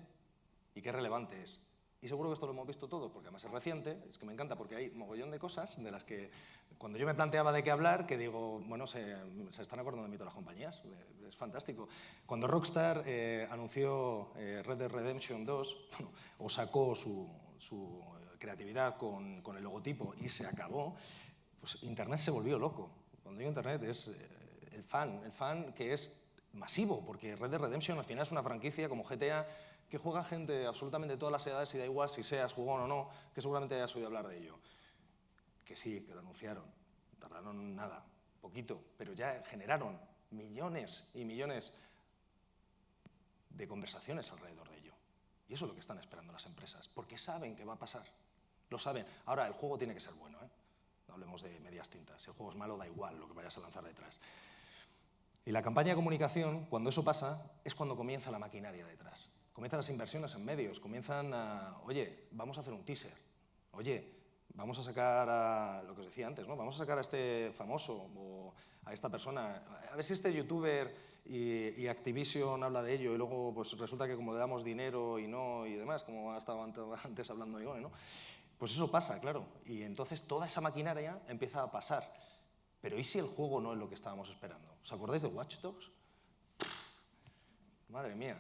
y qué relevante es. Y seguro que esto lo hemos visto todos, porque además es reciente, es que me encanta porque hay mogollón de cosas de las que cuando yo me planteaba de qué hablar, que digo, bueno, se están acordando de mí todas las compañías, es fantástico. Cuando Rockstar anunció Red Dead Redemption 2, o sacó su creatividad con el logotipo y se acabó, pues Internet se volvió loco. Cuando digo Internet es el fan que es masivo, porque Red Dead Redemption al final es una franquicia como GTA, que juega gente de absolutamente todas las edades y da igual si seas jugón o no, que seguramente hayas oído hablar de ello. Que sí, que lo anunciaron, tardaron nada, poquito, pero ya generaron millones y millones de conversaciones alrededor de ello. Y eso es lo que están esperando las empresas, porque saben que va a pasar, lo saben. Ahora, el juego tiene que ser bueno, ¿eh? No hablemos de medias tintas, si el juego es malo da igual lo que vayas a lanzar detrás. Y la campaña de comunicación, cuando eso pasa, es cuando comienza la maquinaria detrás. Comienzan las inversiones en medios, comienzan a, oye, vamos a hacer un teaser, oye, vamos a sacar a, lo que os decía antes, ¿no? Vamos a sacar a este famoso o a esta persona, a ver si este youtuber y Activision habla de ello y luego pues resulta que como le damos dinero y no y demás, como ha estado antes hablando Igone, ¿no? Pues eso pasa, claro, y entonces toda esa maquinaria empieza a pasar. Pero ¿y si el juego no es lo que estábamos esperando? ¿Os acordáis de Watch Dogs? Madre mía.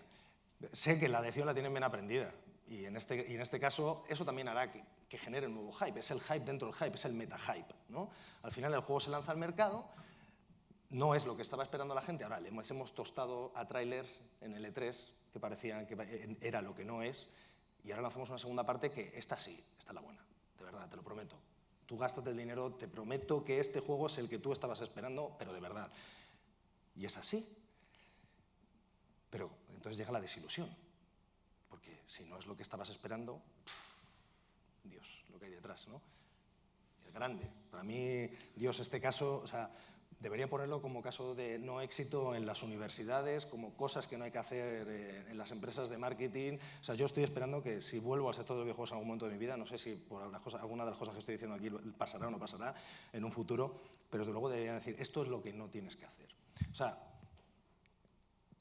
Sé que la lección la tienen bien aprendida y en este caso eso también hará que genere un nuevo hype. Es el hype dentro del hype, es el meta-hype, ¿no? Al final el juego se lanza al mercado, no es lo que estaba esperando la gente, ahora le hemos tostado a trailers en el E3 que parecían que era lo que no es y ahora lanzamos una segunda parte que esta sí, esta es la buena, de verdad, te lo prometo. Tú gástate el dinero, te prometo que este juego es el que tú estabas esperando, pero de verdad. Y es así. Pero entonces llega la desilusión, porque si no es lo que estabas esperando, Dios, lo que hay detrás, ¿no? Es grande. Para mí, Dios, este caso, o sea, debería ponerlo como caso de no éxito en las universidades, como cosas que no hay que hacer en las empresas de marketing. O sea, yo estoy esperando que si vuelvo al sector de los videojuegos en algún momento de mi vida, no sé si por alguna de las cosas que estoy diciendo aquí pasará o no pasará en un futuro, pero desde luego deberían decir, esto es lo que no tienes que hacer. O sea,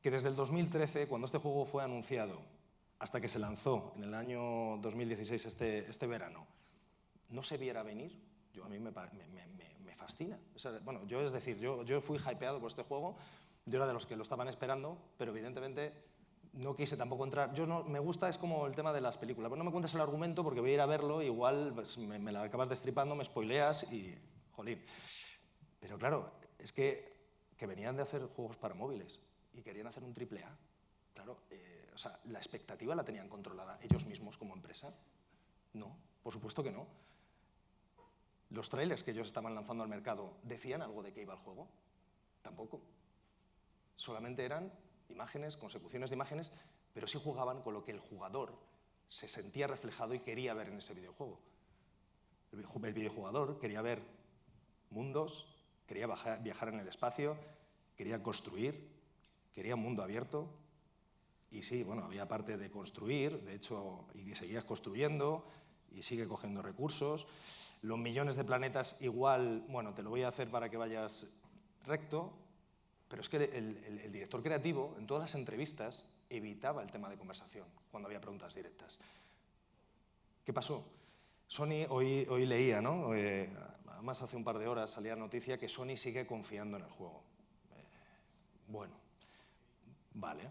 que desde el 2013, cuando este juego fue anunciado, hasta que se lanzó en el año 2016, este verano, no se viera venir, a mí me fascina. O sea, bueno, yo fui hypeado por este juego, yo era de los que lo estaban esperando, pero evidentemente no quise tampoco entrar. Me gusta, es como el tema de las películas, pero no me cuentes el argumento porque voy a ir a verlo, igual pues, me la acabas destripando, me spoileas y, jolín. Pero claro, es que venían de hacer juegos para móviles y querían hacer un AAA. Claro, o sea, la expectativa la tenían controlada ellos mismos como empresa. No, por supuesto que no. Los trailers que ellos estaban lanzando al mercado, ¿decían algo de qué iba el juego? Tampoco. Solamente eran imágenes, consecuciones de imágenes, pero sí jugaban con lo que el jugador se sentía reflejado y quería ver en ese videojuego. El videojugador quería ver mundos, quería viajar en el espacio, quería construir, quería un mundo abierto. Y sí, bueno, había parte de construir, de hecho, y seguías construyendo y sigue cogiendo recursos. Los millones de planetas igual, bueno, te lo voy a hacer para que vayas recto, pero es que el director creativo, en todas las entrevistas, evitaba el tema de conversación cuando había preguntas directas. ¿Qué pasó? Sony, hoy leía, ¿no? Además hace un par de horas salía la noticia que Sony sigue confiando en el juego. Bueno, vale.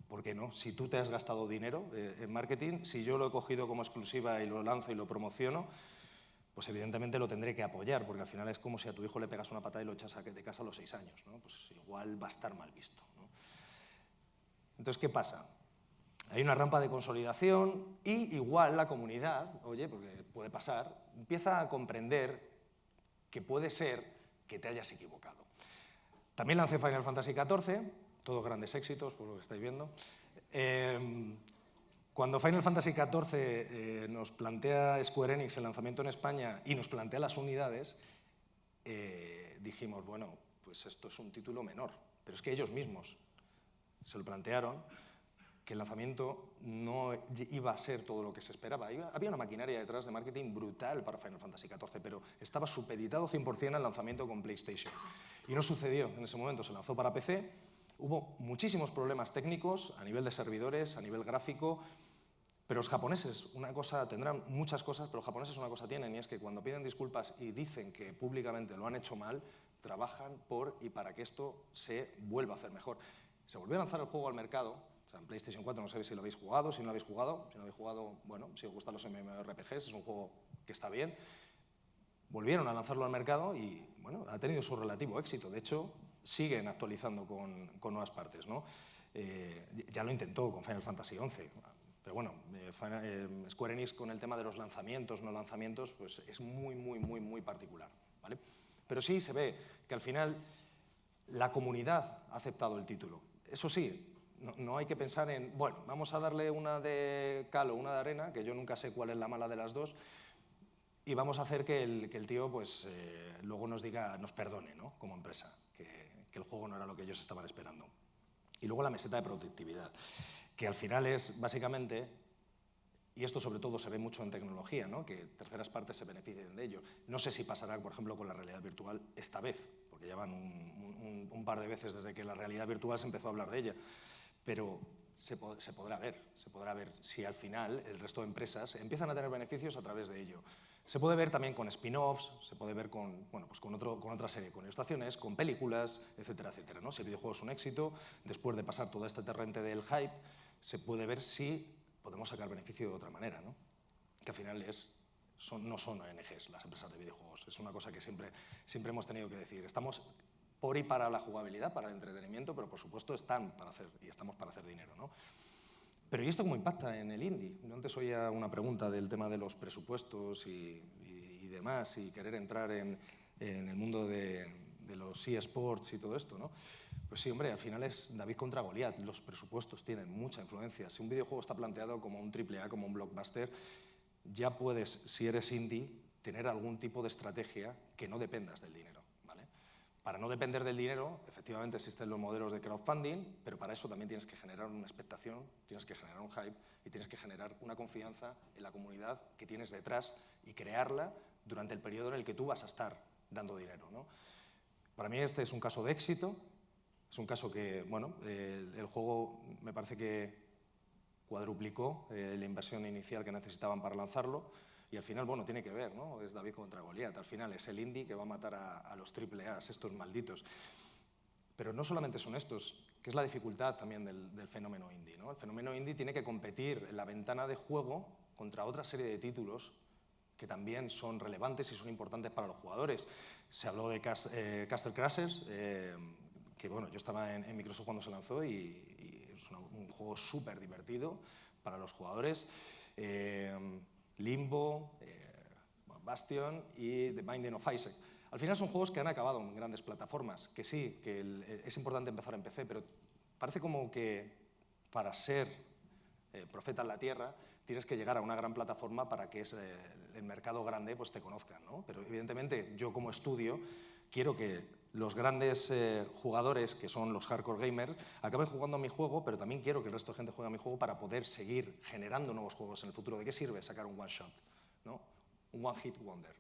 ¿Por qué no? Si tú te has gastado dinero en marketing, si yo lo he cogido como exclusiva y lo lanzo y lo promociono, pues evidentemente lo tendré que apoyar, porque al final es como si a tu hijo le pegas una patada y lo echas de casa a los 6 años, ¿no? Pues igual va a estar mal visto, ¿no? Entonces, ¿qué pasa? Hay una rampa de consolidación y igual la comunidad, oye, porque puede pasar, empieza a comprender que puede ser que te hayas equivocado. También lancé Final Fantasy XIV, todos grandes éxitos, por lo que estáis viendo. Cuando Final Fantasy XIV nos plantea Square Enix el lanzamiento en España y nos plantea las unidades, dijimos, bueno, pues esto es un título menor. Pero es que ellos mismos se lo plantearon, que el lanzamiento no iba a ser todo lo que se esperaba. Había una maquinaria detrás de marketing brutal para Final Fantasy XIV, pero estaba supeditado 100% al lanzamiento con PlayStation. Y no sucedió en ese momento, se lanzó para PC, hubo muchísimos problemas técnicos a nivel de servidores, a nivel gráfico, pero los japoneses, tendrán muchas cosas, pero los japoneses una cosa tienen, y es que cuando piden disculpas y dicen que públicamente lo han hecho mal, trabajan por y para que esto se vuelva a hacer mejor. Se volvió a lanzar el juego al mercado, o sea, en PlayStation 4, no sé si lo habéis jugado, si no lo habéis jugado, bueno, si os gustan los MMORPGs, es un juego que está bien. Volvieron a lanzarlo al mercado y, bueno, ha tenido su relativo éxito. De hecho, siguen actualizando con nuevas partes, ¿no? Ya lo intentó con Final Fantasy XI, pero bueno, Square Enix con el tema de los lanzamientos, no lanzamientos, pues es muy particular, ¿vale? Pero sí se ve que al final la comunidad ha aceptado el título. Eso sí, no hay que pensar en, bueno, vamos a darle una de cal o una de arena, que yo nunca sé cuál es la mala de las dos, y vamos a hacer que el tío pues, luego nos perdone, ¿no? Como empresa, que el juego no era lo que ellos estaban esperando. Y luego la meseta de productividad, que al final es básicamente, y esto sobre todo se ve mucho en tecnología, ¿no? Que terceras partes se beneficien de ello. No sé si pasará, por ejemplo, con la realidad virtual esta vez, porque ya van un par de veces desde que la realidad virtual se empezó a hablar de ella, pero se podrá ver si al final el resto de empresas empiezan a tener beneficios a través de ello. Se puede ver también con spin-offs, se puede ver con, bueno, pues con otra serie, con ilustraciones, con películas, etcétera, etcétera, ¿no? Si el videojuego es un éxito, después de pasar todo este torrente del hype, se puede ver si podemos sacar beneficio de otra manera, ¿no? Que al final no son ONGs las empresas de videojuegos. Es una cosa que siempre hemos tenido que decir. Estamos por y para la jugabilidad, para el entretenimiento, pero por supuesto estamos para hacer dinero, ¿no? Pero ¿y esto cómo impacta en el indie? Yo antes oía una pregunta del tema de los presupuestos y demás, y querer entrar en el mundo de los eSports y todo esto, ¿no? Pues sí, hombre, al final es David contra Goliat. Los presupuestos tienen mucha influencia. Si un videojuego está planteado como un AAA, como un blockbuster, ya puedes, si eres indie, tener algún tipo de estrategia que no dependas del dinero, ¿vale? Para no depender del dinero, efectivamente existen los modelos de crowdfunding, pero para eso también tienes que generar una expectación, tienes que generar un hype y tienes que generar una confianza en la comunidad que tienes detrás y crearla durante el periodo en el que tú vas a estar dando dinero, ¿no? Para mí este es un caso de éxito, es un caso que, bueno, el juego me parece que cuadruplicó la inversión inicial que necesitaban para lanzarlo y al final, bueno, tiene que ver, ¿no? Es David contra Goliat, al final es el indie que va a matar a los AAAs, estos malditos. Pero no solamente son estos, que es la dificultad también del fenómeno indie, ¿no? El fenómeno indie tiene que competir en la ventana de juego contra otra serie de títulos que también son relevantes y son importantes para los jugadores. Se habló de Castle Crashers, que bueno, yo estaba en Microsoft cuando se lanzó y es un juego súper divertido para los jugadores. Limbo, Bastion y The Binding of Isaac. Al final son juegos que han acabado en grandes plataformas, que sí, que es importante empezar en PC, pero parece como que para ser profeta en la tierra tienes que llegar a una gran plataforma para que el mercado grande pues, te conozcan, ¿no? Pero evidentemente yo como estudio quiero que los grandes jugadores, que son los hardcore gamers, acaben jugando a mi juego, pero también quiero que el resto de gente juegue a mi juego para poder seguir generando nuevos juegos en el futuro. ¿De qué sirve sacar un one shot, ¿no? Un one hit wonder?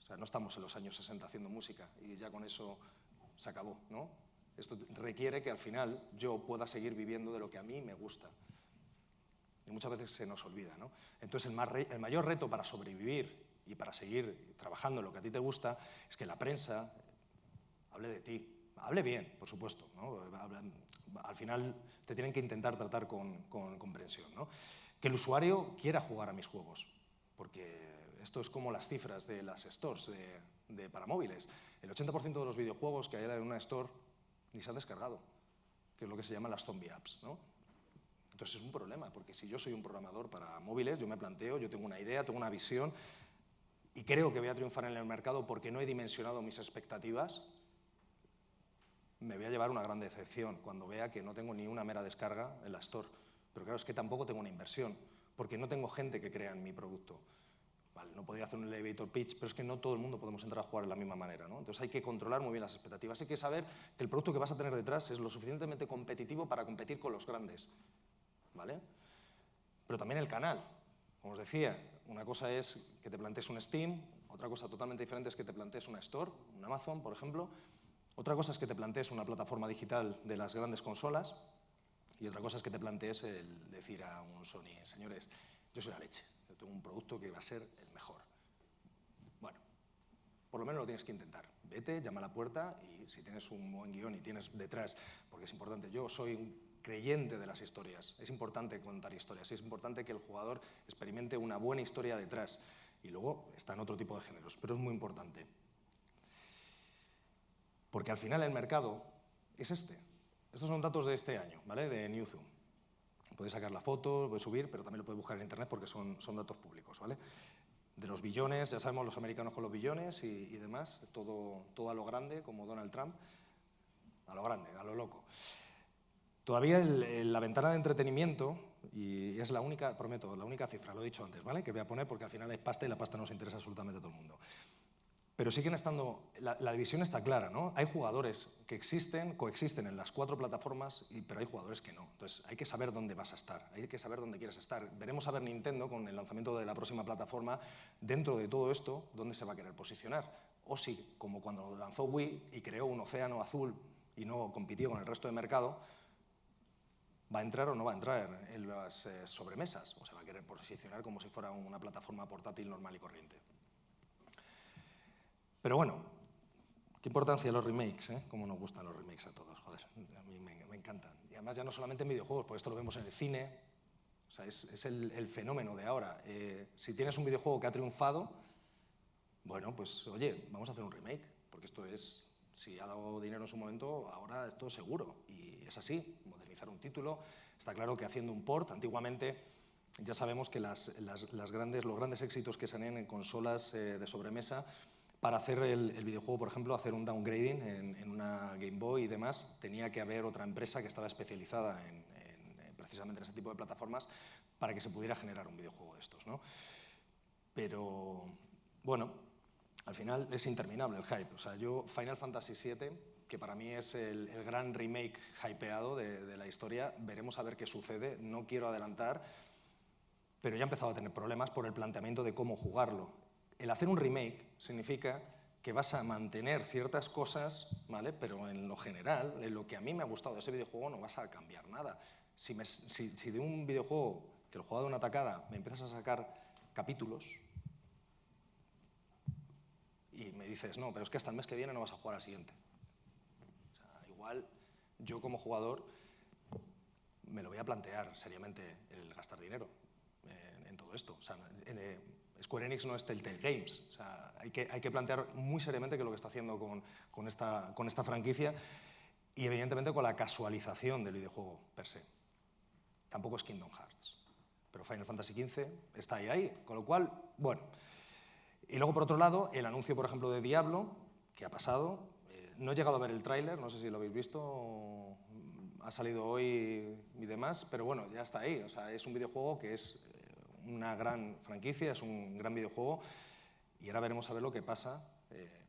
O sea, no estamos en los años 60 haciendo música y ya con eso se acabó, ¿no? Esto requiere que al final yo pueda seguir viviendo de lo que a mí me gusta. Y muchas veces se nos olvida, ¿no? Entonces el mayor reto para sobrevivir y para seguir trabajando en lo que a ti te gusta es que la prensa hable de ti, hable bien, por supuesto, ¿no? Al final te tienen que intentar tratar con comprensión, ¿no? Que el usuario quiera jugar a mis juegos, porque esto es como las cifras de las stores para móviles. El 80% de los videojuegos que hay en una store ni se han descargado, que es lo que se llaman las zombie apps, ¿no? Entonces es un problema, porque si yo soy un programador para móviles, yo me planteo, yo tengo una idea, tengo una visión y creo que voy a triunfar en el mercado porque no he dimensionado mis expectativas, me voy a llevar una gran decepción cuando vea que no tengo ni una mera descarga en la store. Pero claro, es que tampoco tengo una inversión, porque no tengo gente que crea en mi producto. Vale, no podía hacer un elevator pitch, pero es que no todo el mundo podemos entrar a jugar de la misma manera, ¿no? Entonces hay que controlar muy bien las expectativas. Hay que saber que el producto que vas a tener detrás es lo suficientemente competitivo para competir con los grandes, ¿vale? Pero también el canal. Como os decía, una cosa es que te plantees un Steam, otra cosa totalmente diferente es que te plantees una Store, un Amazon, por ejemplo. Otra cosa es que te plantees una plataforma digital de las grandes consolas y otra cosa es que te plantees el decir a un Sony, señores, yo soy la leche, yo tengo un producto que va a ser el mejor. Bueno, por lo menos lo tienes que intentar. Vete, llama a la puerta y si tienes un buen guión y tienes detrás, porque es importante, yo soy un creyente de las historias, es importante contar historias, es importante que el jugador experimente una buena historia detrás y luego están otro tipo de géneros, pero es muy importante. Porque al final el mercado es este. Estos son datos de este año, ¿vale? De Newzoo. Podéis sacar la foto, podéis subir, pero también lo podéis buscar en internet porque son datos públicos, ¿vale? De los billones, ya sabemos los americanos con los billones y demás, todo a lo grande, como Donald Trump, a lo grande, a lo loco. Todavía la ventana de entretenimiento, y es la única, prometo, la única cifra, lo he dicho antes, ¿vale? Que voy a poner porque al final hay pasta y la pasta nos interesa absolutamente a todo el mundo. Pero siguen estando, la división está clara, ¿no? Hay jugadores que coexisten en las 4 plataformas, pero hay jugadores que no. Entonces hay que saber dónde vas a estar, hay que saber dónde quieres estar. Veremos a ver Nintendo con el lanzamiento de la próxima plataforma, dentro de todo esto, dónde se va a querer posicionar. O si, como cuando lanzó Wii y creó un océano azul y no compitió con el resto del mercado, ¿va a entrar o no va a entrar en las sobremesas? O se va a querer posicionar como si fuera una plataforma portátil normal y corriente. Pero bueno, qué importancia los remakes, ¿eh? Cómo nos gustan los remakes a todos, joder, a mí me encantan. Y además ya no solamente en videojuegos, porque esto lo vemos en el cine, o sea, es el fenómeno de ahora. Si tienes un videojuego que ha triunfado, bueno, pues oye, vamos a hacer un remake, porque esto es, si ha dado dinero en su momento, ahora esto es seguro. Y es así, modernizar un título. Está claro que haciendo un port, antiguamente ya sabemos que los grandes éxitos que salían en consolas de sobremesa, para hacer el videojuego, por ejemplo, hacer un downgrading en una Game Boy y demás, tenía que haber otra empresa que estaba especializada precisamente en este tipo de plataformas para que se pudiera generar un videojuego de estos, ¿no? Pero, bueno, al final es interminable el hype. O sea, yo Final Fantasy VII, que para mí es el gran remake hypeado de la historia, veremos a ver qué sucede, no quiero adelantar, pero ya he empezado a tener problemas por el planteamiento de cómo jugarlo. El hacer un remake significa que vas a mantener ciertas cosas, ¿vale? Pero en lo general, en lo que a mí me ha gustado de ese videojuego, no vas a cambiar nada. Si de un videojuego que lo he jugado de una tacada me empiezas a sacar capítulos y me dices, no, pero es que hasta el mes que viene no vas a jugar al siguiente. O sea, igual yo como jugador me lo voy a plantear seriamente el gastar dinero en todo esto. O sea, Square Enix no es Telltale Games. O sea, hay que plantear muy seriamente qué es lo que está haciendo con esta franquicia y evidentemente con la casualización del videojuego per se. Tampoco es Kingdom Hearts, pero Final Fantasy XV está ahí, con lo cual, bueno. Y luego, por otro lado, el anuncio, por ejemplo, de Diablo, que ha pasado. No he llegado a ver el tráiler, no sé si lo habéis visto, ha salido hoy y demás, pero bueno, ya está ahí. O sea, es un videojuego que es una gran franquicia, es un gran videojuego, y ahora veremos a ver lo que pasa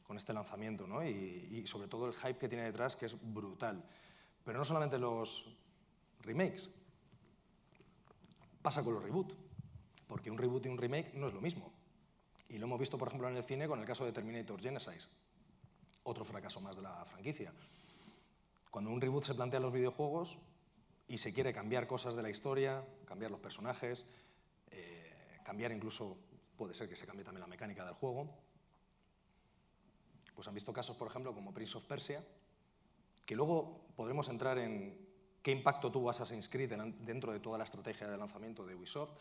con este lanzamiento, ¿no? Y sobre todo el hype que tiene detrás, que es brutal. Pero no solamente los remakes, pasa con los reboots, porque un reboot y un remake no es lo mismo. Y lo hemos visto, por ejemplo, en el cine con el caso de Terminator Genesis, otro fracaso más de la franquicia. Cuando un reboot se plantea en los videojuegos y se quiere cambiar cosas de la historia, cambiar los personajes, cambiar incluso, puede ser que se cambie también la mecánica del juego, pues han visto casos, por ejemplo, como Prince of Persia, que luego podremos entrar en qué impacto tuvo Assassin's Creed dentro de toda la estrategia de lanzamiento de Ubisoft,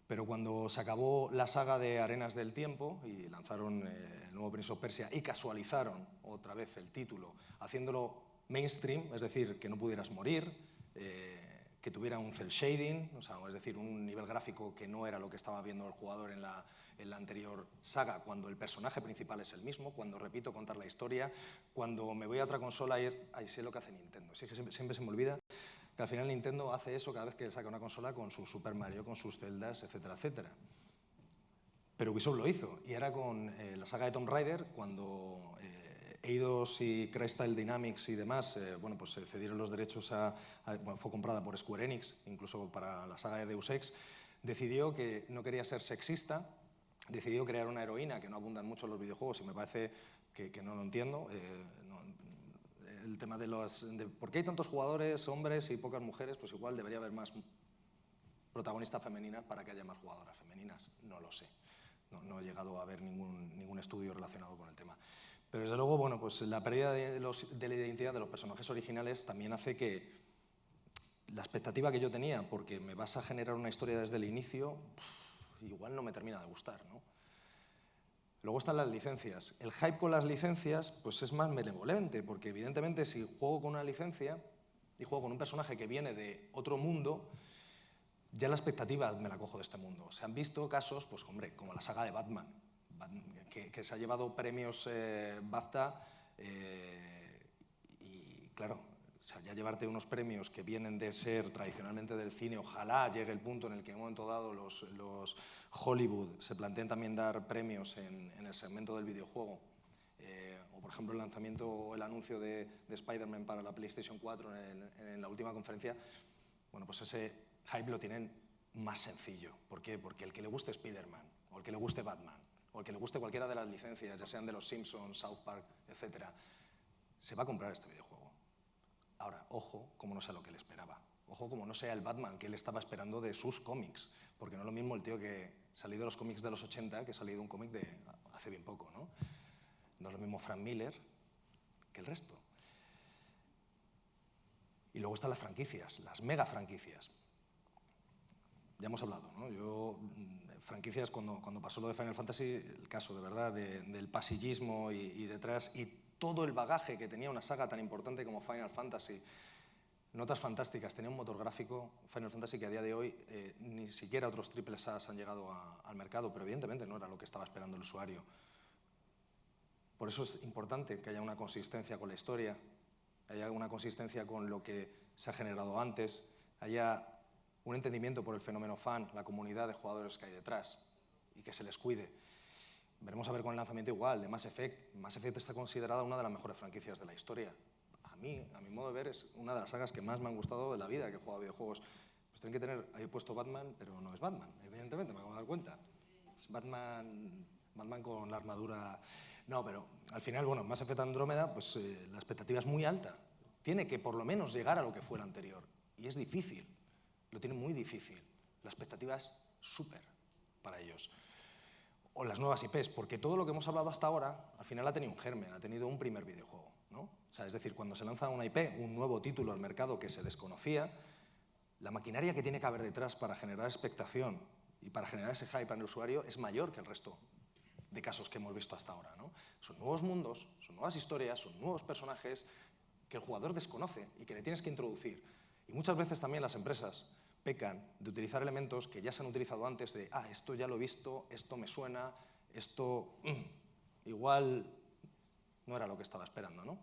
pero cuando se acabó la saga de Arenas del Tiempo y lanzaron el nuevo Prince of Persia y casualizaron otra vez el título, haciéndolo mainstream, es decir, que no pudieras morir, que tuviera un cel shading, o sea, es decir, un nivel gráfico que no era lo que estaba viendo el jugador en la anterior saga, cuando el personaje principal es el mismo, cuando repito contar la historia, cuando me voy a otra consola y ahí sé lo que hace Nintendo. Sí, que siempre se me olvida que al final Nintendo hace eso cada vez que saca una consola con su Super Mario, con sus celdas, etcétera, etcétera. Pero Ubisoft lo hizo, y era con la saga de Tomb Raider, cuando Eidos y Crystal Dynamics y demás, bueno, pues se cedieron los derechos bueno, fue comprada por Square Enix, incluso para la saga de Deus Ex, decidió que no quería ser sexista, decidió crear una heroína, que no abundan mucho en los videojuegos y me parece que no lo entiendo. El tema de por qué hay tantos jugadores, hombres y pocas mujeres, pues igual debería haber más protagonistas femeninas para que haya más jugadoras femeninas, no lo sé. No he llegado a ver ningún estudio relacionado con el tema. Pero desde luego, bueno, pues la pérdida de la identidad de los personajes originales también hace que la expectativa que yo tenía, porque me vas a generar una historia desde el inicio, igual no me termina de gustar, ¿no? Luego están las licencias. El hype con las licencias pues es más benevolente, porque evidentemente si juego con una licencia y juego con un personaje que viene de otro mundo, ya la expectativa me la cojo de este mundo. Se han visto casos, pues hombre, como la saga de Batman, que se ha llevado premios BAFTA y claro, o sea, ya llevarte unos premios que vienen de ser tradicionalmente del cine, ojalá llegue el punto en el que en un momento dado los Hollywood se planteen también dar premios en el segmento del videojuego. O por ejemplo el lanzamiento o el anuncio de Spider-Man para la PlayStation 4 en la última conferencia, bueno, pues ese hype lo tienen más sencillo. ¿Por qué? Porque el que le guste Spider-Man, o el que le guste Batman, o el que le guste cualquiera de las licencias, ya sean de los Simpsons, South Park, etc., se va a comprar este videojuego. Ahora, ojo, como no sea lo que él esperaba. Ojo, como no sea el Batman que él estaba esperando de sus cómics. Porque no es lo mismo el tío que ha salido de los cómics de los 80 que ha salido un cómic de hace bien poco, ¿no? No es lo mismo Frank Miller que el resto. Y luego están las franquicias, las mega franquicias. Ya hemos hablado, ¿no? Franquicias, cuando pasó lo de Final Fantasy, el caso de verdad del pasillismo y detrás, y todo el bagaje que tenía una saga tan importante como Final Fantasy, notas fantásticas, tenía un motor gráfico, Final Fantasy, que a día de hoy ni siquiera otros triples A's han llegado al mercado, pero evidentemente no era lo que estaba esperando el usuario. Por eso es importante que haya una consistencia con la historia, haya una consistencia con lo que se ha generado antes, haya un entendimiento por el fenómeno fan, la comunidad de jugadores que hay detrás y que se les cuide. Veremos a ver con el lanzamiento igual, de Mass Effect. Mass Effect está considerada una de las mejores franquicias de la historia. A mi modo de ver, es una de las sagas que más me han gustado de la vida que he jugado a videojuegos. Pues tienen que tener, ahí he puesto Batman, pero no es Batman, evidentemente, me acabo de dar cuenta. Es Batman con la armadura. No, pero al final, bueno, Mass Effect Andrómeda, pues la expectativa es muy alta. Tiene que por lo menos llegar a lo que fue el anterior. Y es difícil, lo tiene muy difícil. La expectativa es súper para ellos. O las nuevas IPs, porque todo lo que hemos hablado hasta ahora, al final ha tenido un germen, ha tenido un primer videojuego, ¿no? O sea, es decir, cuando se lanza una IP, un nuevo título al mercado que se desconocía, la maquinaria que tiene que haber detrás para generar expectación y para generar ese hype en el usuario es mayor que el resto de casos que hemos visto hasta ahora, ¿no? Son nuevos mundos, son nuevas historias, son nuevos personajes que el jugador desconoce y que le tienes que introducir. Y muchas veces también las empresas pecan de utilizar elementos que ya se han utilizado antes de esto ya lo he visto, esto me suena, esto igual no era lo que estaba esperando, ¿no?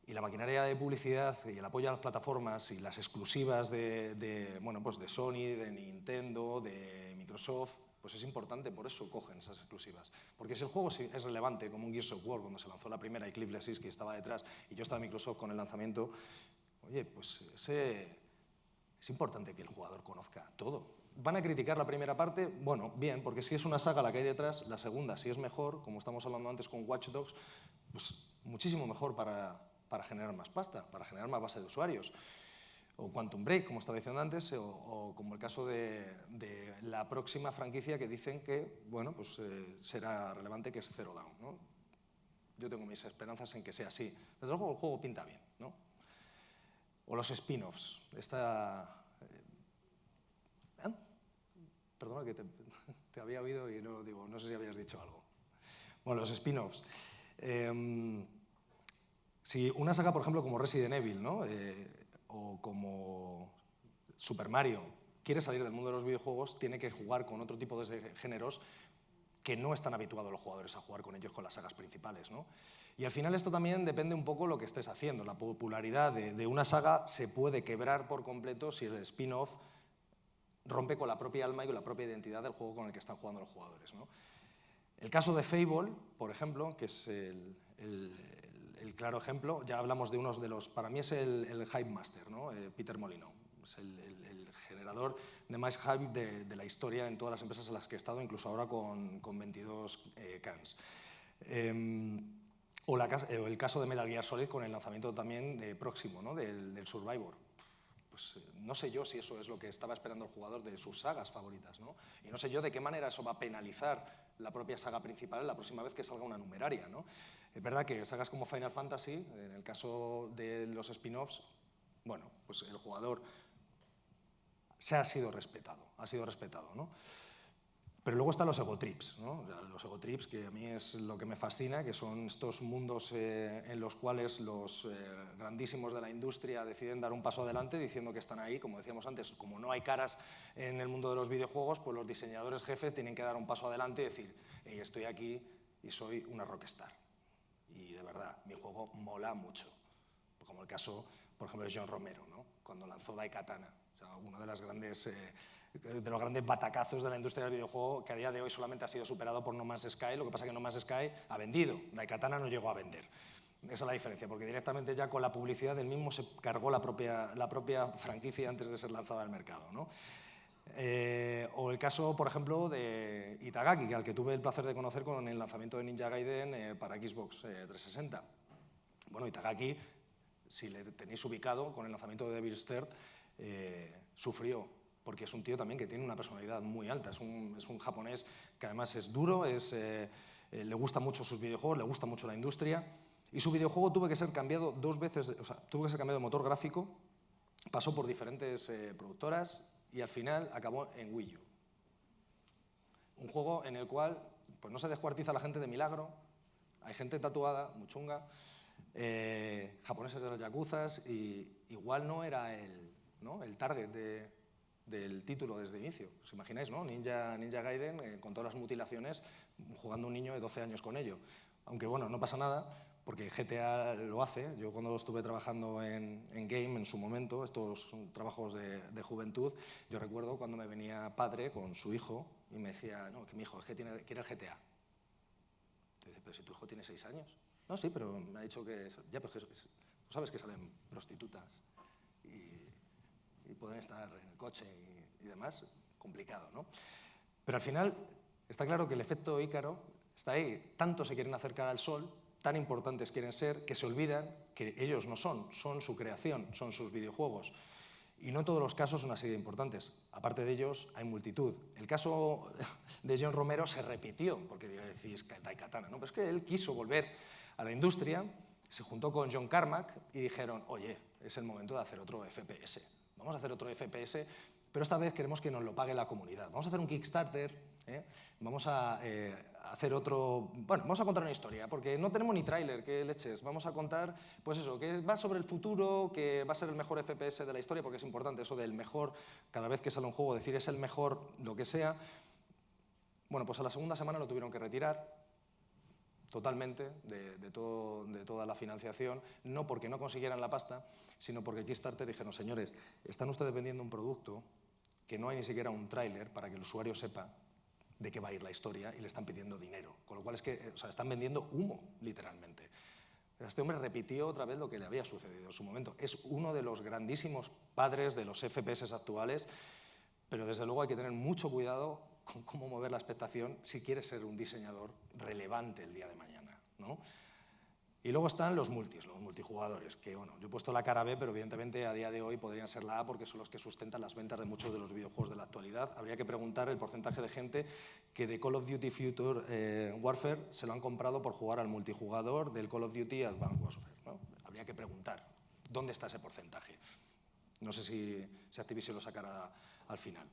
Y la maquinaria de publicidad y el apoyo a las plataformas y las exclusivas pues de Sony, de Nintendo, de Microsoft, pues es importante, por eso cogen esas exclusivas. Porque si el juego es relevante, como un Gears of War, cuando se lanzó la primera y Cliff Bleszinski estaba detrás y yo estaba en Microsoft con el lanzamiento, oye, pues es importante que el jugador conozca todo. ¿Van a criticar la primera parte? Bueno, bien, porque si es una saga la que hay detrás, la segunda, si es mejor, como estamos hablando antes con Watch Dogs, pues muchísimo mejor para generar más pasta, para generar más base de usuarios. O Quantum Break, como estaba diciendo antes, o como el caso de la próxima franquicia que dicen que, bueno, pues será relevante, que es Zero Dawn, ¿no? Yo tengo mis esperanzas en que sea así. Desde luego el juego pinta bien, ¿no? O los spin-offs. Perdona que te había oído y no sé si habías dicho algo. Bueno, los spin-offs. Si una saga, por ejemplo, como Resident Evil, ¿no? O como Super Mario quiere salir del mundo de los videojuegos, tiene que jugar con otro tipo de géneros que no están habituados los jugadores a jugar con ellos con las sagas principales, ¿no? Y al final esto también depende un poco de lo que estés haciendo. La popularidad de una saga se puede quebrar por completo si el spin-off rompe con la propia alma y con la propia identidad del juego con el que están jugando los jugadores, ¿no? El caso de Fable, por ejemplo, que es el claro ejemplo, ya hablamos de unos de los, para mí es el hype master, ¿no? Peter Molyneux, es el generador de más hype de la historia en todas las empresas en las que he estado, incluso ahora con 22 Cannes. O el caso de Metal Gear Solid con el lanzamiento también próximo, ¿no? del Survivor. Pues no sé yo si eso es lo que estaba esperando el jugador de sus sagas favoritas, ¿no? Y no sé yo de qué manera eso va a penalizar la propia saga principal la próxima vez que salga una numeraria, ¿no? Es verdad que sagas como Final Fantasy, en el caso de los spin-offs, bueno, pues el jugador ha sido respetado, ¿no? Pero luego están los ego trips, ¿no? O sea, los ego trips, que a mí es lo que me fascina, que son estos mundos en los cuales los grandísimos de la industria deciden dar un paso adelante diciendo que están ahí, como decíamos antes, como no hay caras en el mundo de los videojuegos, pues los diseñadores jefes tienen que dar un paso adelante y decir, hey, estoy aquí y soy una rockstar. Y de verdad, mi juego mola mucho. Como el caso, por ejemplo, de John Romero, ¿no? Cuando lanzó Daikatana, o sea, uno de los grandes batacazos de la industria del videojuego, que a día de hoy solamente ha sido superado por No Man's Sky. Lo que pasa es que No Man's Sky ha vendido, Daikatana no llegó a vender. Esa es la diferencia, porque directamente ya con la publicidad del mismo se cargó la propia franquicia antes de ser lanzada al mercado, ¿no? O el caso, por ejemplo, de Itagaki, al que tuve el placer de conocer con el lanzamiento de Ninja Gaiden para Xbox 360. Bueno, Itagaki, si le tenéis ubicado con el lanzamiento de Devil's Third, sufrió, porque es un tío también que tiene una personalidad muy alta, es un japonés que además es duro, es le gustan mucho sus videojuegos, le gusta mucho la industria, y su videojuego tuvo que ser cambiado 2 veces, o sea, tuvo que ser cambiado de motor gráfico, pasó por diferentes productoras y al final acabó en Wii U. Un juego en el cual pues, no se descuartiza la gente de milagro, hay gente tatuada, muy chunga, japoneses de las yakuzas, y igual no era el target del título desde el inicio. ¿Os imagináis, no? Ninja Gaiden, con todas las mutilaciones, jugando un niño de 12 años con ello. Aunque bueno, no pasa nada, porque GTA lo hace. Yo cuando estuve trabajando en Game en su momento, estos son trabajos de juventud, yo recuerdo cuando me venía padre con su hijo y me decía, no, que mi hijo es que quiere el GTA. Te dice, pero si tu hijo tiene 6 años. No, sí, pero me ha dicho que... Ya, pues tú sabes que salen prostitutas y pueden estar en el coche y demás. Complicado, ¿no? Pero al final está claro que el efecto Ícaro está ahí. Tanto se quieren acercar al sol, tan importantes quieren ser, que se olvidan que ellos no son su creación, son sus videojuegos. Y no en todos los casos son así de importantes. Aparte de ellos, hay multitud. El caso de John Romero se repitió, porque decís Daikatana, ¿no? Pero es que él quiso volver a la industria, se juntó con John Carmack y dijeron, oye, es el momento de hacer otro FPS. Vamos a hacer otro FPS, pero esta vez queremos que nos lo pague la comunidad. Vamos a hacer un Kickstarter, vamos a hacer otro... Bueno, vamos a contar una historia, porque no tenemos ni tráiler, qué leches. Vamos a contar, pues eso, que va sobre el futuro, que va a ser el mejor FPS de la historia, porque es importante eso del mejor, cada vez que sale un juego, decir es el mejor, lo que sea. Bueno, pues a la segunda semana lo tuvieron que retirar totalmente de toda la financiación, no porque no consiguieran la pasta, sino porque Kickstarter dijeron, señores, están ustedes vendiendo un producto que no hay ni siquiera un tráiler para que el usuario sepa de qué va a ir la historia y le están pidiendo dinero. Con lo cual es que están vendiendo humo, literalmente. Este hombre repitió otra vez lo que le había sucedido en su momento. Es uno de los grandísimos padres de los FPS actuales, pero desde luego hay que tener mucho cuidado con cómo mover la expectación si quieres ser un diseñador relevante el día de mañana, ¿no? Y luego están los multijugadores, que bueno, yo he puesto la cara B, pero evidentemente a día de hoy podrían ser la A porque son los que sustentan las ventas de muchos de los videojuegos de la actualidad. Habría que preguntar el porcentaje de gente que de Call of Duty Future Warfare se lo han comprado por jugar al multijugador del Call of Duty Advanced Warfare, ¿no? Habría que preguntar dónde está ese porcentaje. No sé si Activision lo sacará al final.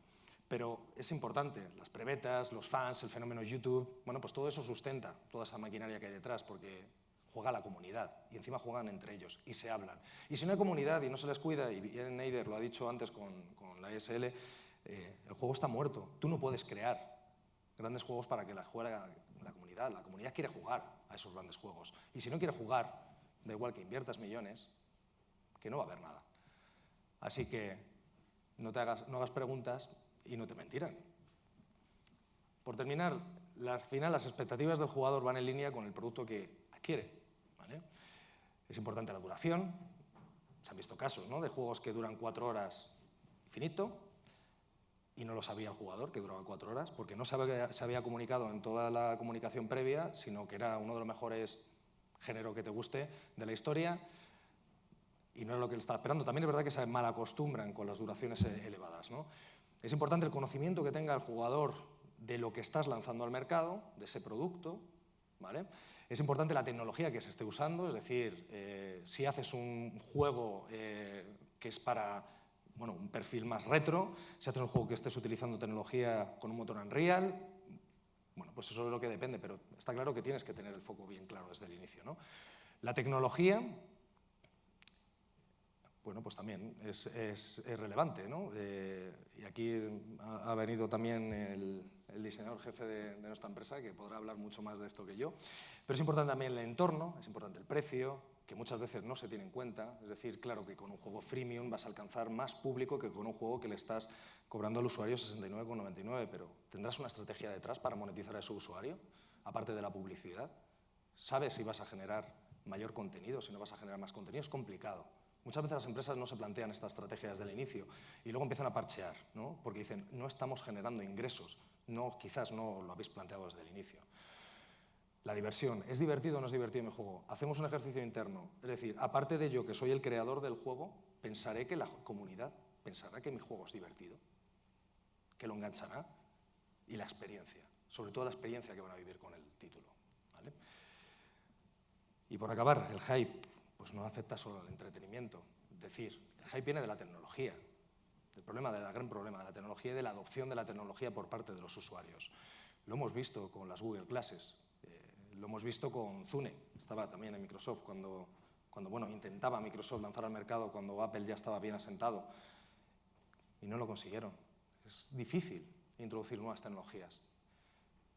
Pero es importante, las prebetas, los fans, el fenómeno YouTube, bueno, pues todo eso sustenta toda esa maquinaria que hay detrás, porque juega la comunidad y encima juegan entre ellos y se hablan. Y si no hay comunidad y no se les cuida, y Ian Nader lo ha dicho antes con la ESL, el juego está muerto. Tú no puedes crear grandes juegos para que la juegue la comunidad. La comunidad quiere jugar a esos grandes juegos. Y si no quiere jugar, da igual que inviertas millones, que no va a haber nada. Así que no hagas preguntas y no te mentirán. Por terminar, al final las expectativas del jugador van en línea con el producto que adquiere, ¿vale? Es importante la duración. Se han visto casos, ¿no?, de juegos que duran 4 horas infinito y no lo sabía el jugador que duraba 4 horas porque no se había comunicado en toda la comunicación previa, sino que era uno de los mejores géneros que te guste de la historia y no era lo que él estaba esperando. También es verdad que se malacostumbran con las duraciones elevadas, ¿no? Es importante el conocimiento que tenga el jugador de lo que estás lanzando al mercado, de ese producto, ¿vale? Es importante la tecnología que se esté usando, es decir, si haces un juego que es para un perfil más retro, si haces un juego que estés utilizando tecnología con un motor Unreal, bueno, pues eso es lo que depende, pero está claro que tienes que tener el foco bien claro desde el inicio, ¿no? La tecnología, bueno, pues también es relevante, ¿no? Y aquí ha venido también el diseñador jefe de nuestra empresa, que podrá hablar mucho más de esto que yo. Pero es importante también el entorno, es importante el precio, que muchas veces no se tiene en cuenta. Es decir, claro que con un juego freemium vas a alcanzar más público que con un juego que le estás cobrando al usuario 69,99, pero ¿tendrás una estrategia detrás para monetizar a ese usuario, aparte de la publicidad? ¿Sabes si vas a generar mayor contenido, si no vas a generar más contenido? Es complicado. Muchas veces las empresas no se plantean estas estrategias desde el inicio y luego empiezan a parchear, ¿no? Porque dicen, no estamos generando ingresos. No, quizás no lo habéis planteado desde el inicio. La diversión. ¿Es divertido o no es divertido mi juego? Hacemos un ejercicio interno. Es decir, aparte de yo, que soy el creador del juego, pensaré que la comunidad pensará que mi juego es divertido, que lo enganchará, y la experiencia, sobre todo la experiencia que van a vivir con el título. ¿vale? Y por acabar, el hype pues no afecta solo al entretenimiento. Es decir, el hype viene de la tecnología, del gran problema de la tecnología y de la adopción de la tecnología por parte de los usuarios. Lo hemos visto con las Google Classes, lo hemos visto con Zune, estaba también en Microsoft cuando intentaba Microsoft lanzar al mercado cuando Apple ya estaba bien asentado y no lo consiguieron. Es difícil introducir nuevas tecnologías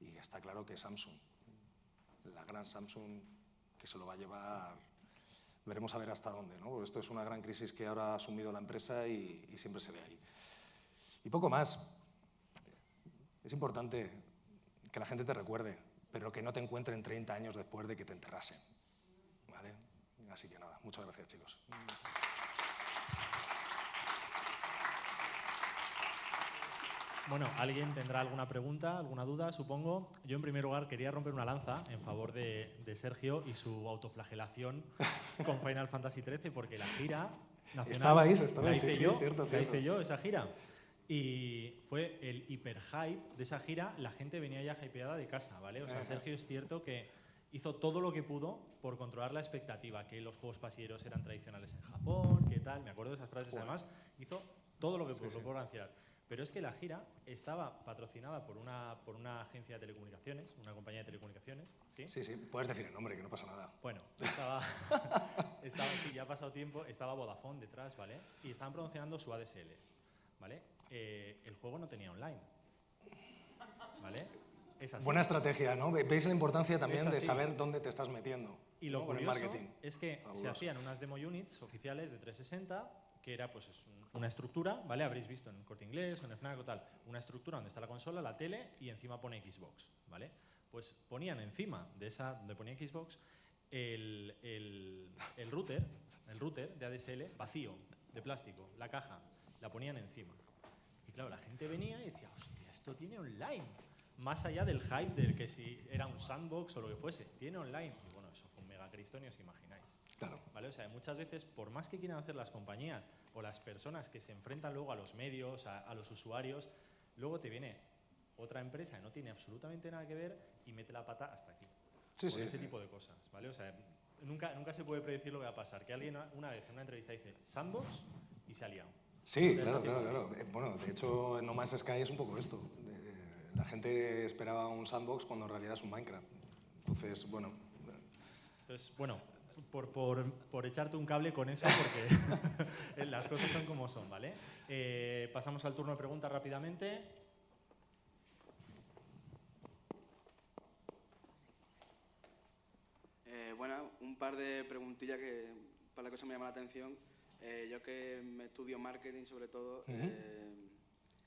y está claro que Samsung, la gran Samsung, que se lo va a llevar, veremos a ver hasta dónde, ¿no? Esto es una gran crisis que ahora ha asumido la empresa y siempre se ve ahí. Y poco más. Es importante que la gente te recuerde, pero que no te encuentren 30 años después de que te enterrasen, ¿vale? Así que nada, muchas gracias, chicos. Bueno, ¿alguien tendrá alguna pregunta, alguna duda, supongo? Yo, en primer lugar, quería romper una lanza en favor de Sergio y su autoflagelación con Final Fantasy XIII, porque la gira nacional Estabais, sí, yo, cierto. La hice yo, esa gira. Y fue el hiperhype de esa gira, la gente venía ya hypeada de casa, ¿vale? O sea, Sergio es cierto que hizo todo lo que pudo por controlar la expectativa, que los juegos pasilleros eran tradicionales en Japón, que tal, me acuerdo de esas frases, además, hizo todo lo que pudo por balancear. Pero es que la gira estaba patrocinada por una agencia de telecomunicaciones, una compañía de telecomunicaciones, ¿sí? Sí, puedes decir el nombre, que no pasa nada. Bueno, sí, ya ha pasado tiempo, estaba Vodafone detrás, ¿vale? Y estaban promocionando su ADSL, ¿vale? El juego no tenía online, ¿vale? Es así. Buena estrategia, ¿no? Veis la importancia también de saber dónde te estás metiendo. Y lo con el curioso marketing. Es que se hacían unas demo units oficiales de 360, que era pues una estructura, ¿vale? Habréis visto en Corte Inglés o en Fnac o tal, una estructura donde está la consola, la tele y encima pone Xbox, ¿vale? Pues ponían encima de esa, donde ponía Xbox, el router de ADSL vacío, de plástico, la caja, la ponían encima. Y claro, la gente venía y decía, hostia, esto tiene online. Más allá del hype del que si era un sandbox o lo que fuese, tiene online. Y bueno, eso fue un mega cristo, ni os imagináis. Claro. ¿Vale? O sea, muchas veces, por más que quieran hacer las compañías o las personas que se enfrentan luego a los medios, a los usuarios, luego te viene otra empresa que no tiene absolutamente nada que ver y mete la pata hasta aquí. Ese tipo de cosas, ¿vale? O sea, nunca se puede predecir lo que va a pasar. Que alguien una vez en una entrevista dice sandbox y se ha liado. Sí, claro. Bueno, de hecho, en No Man's Sky es un poco esto. La gente esperaba un sandbox cuando en realidad es un Minecraft. Entonces, bueno, por echarte un cable con eso, porque las cosas son como son, ¿vale? Pasamos al turno de preguntas rápidamente. Bueno, un par de preguntillas que para la cosa me llama la atención. Yo que me estudio marketing, sobre todo,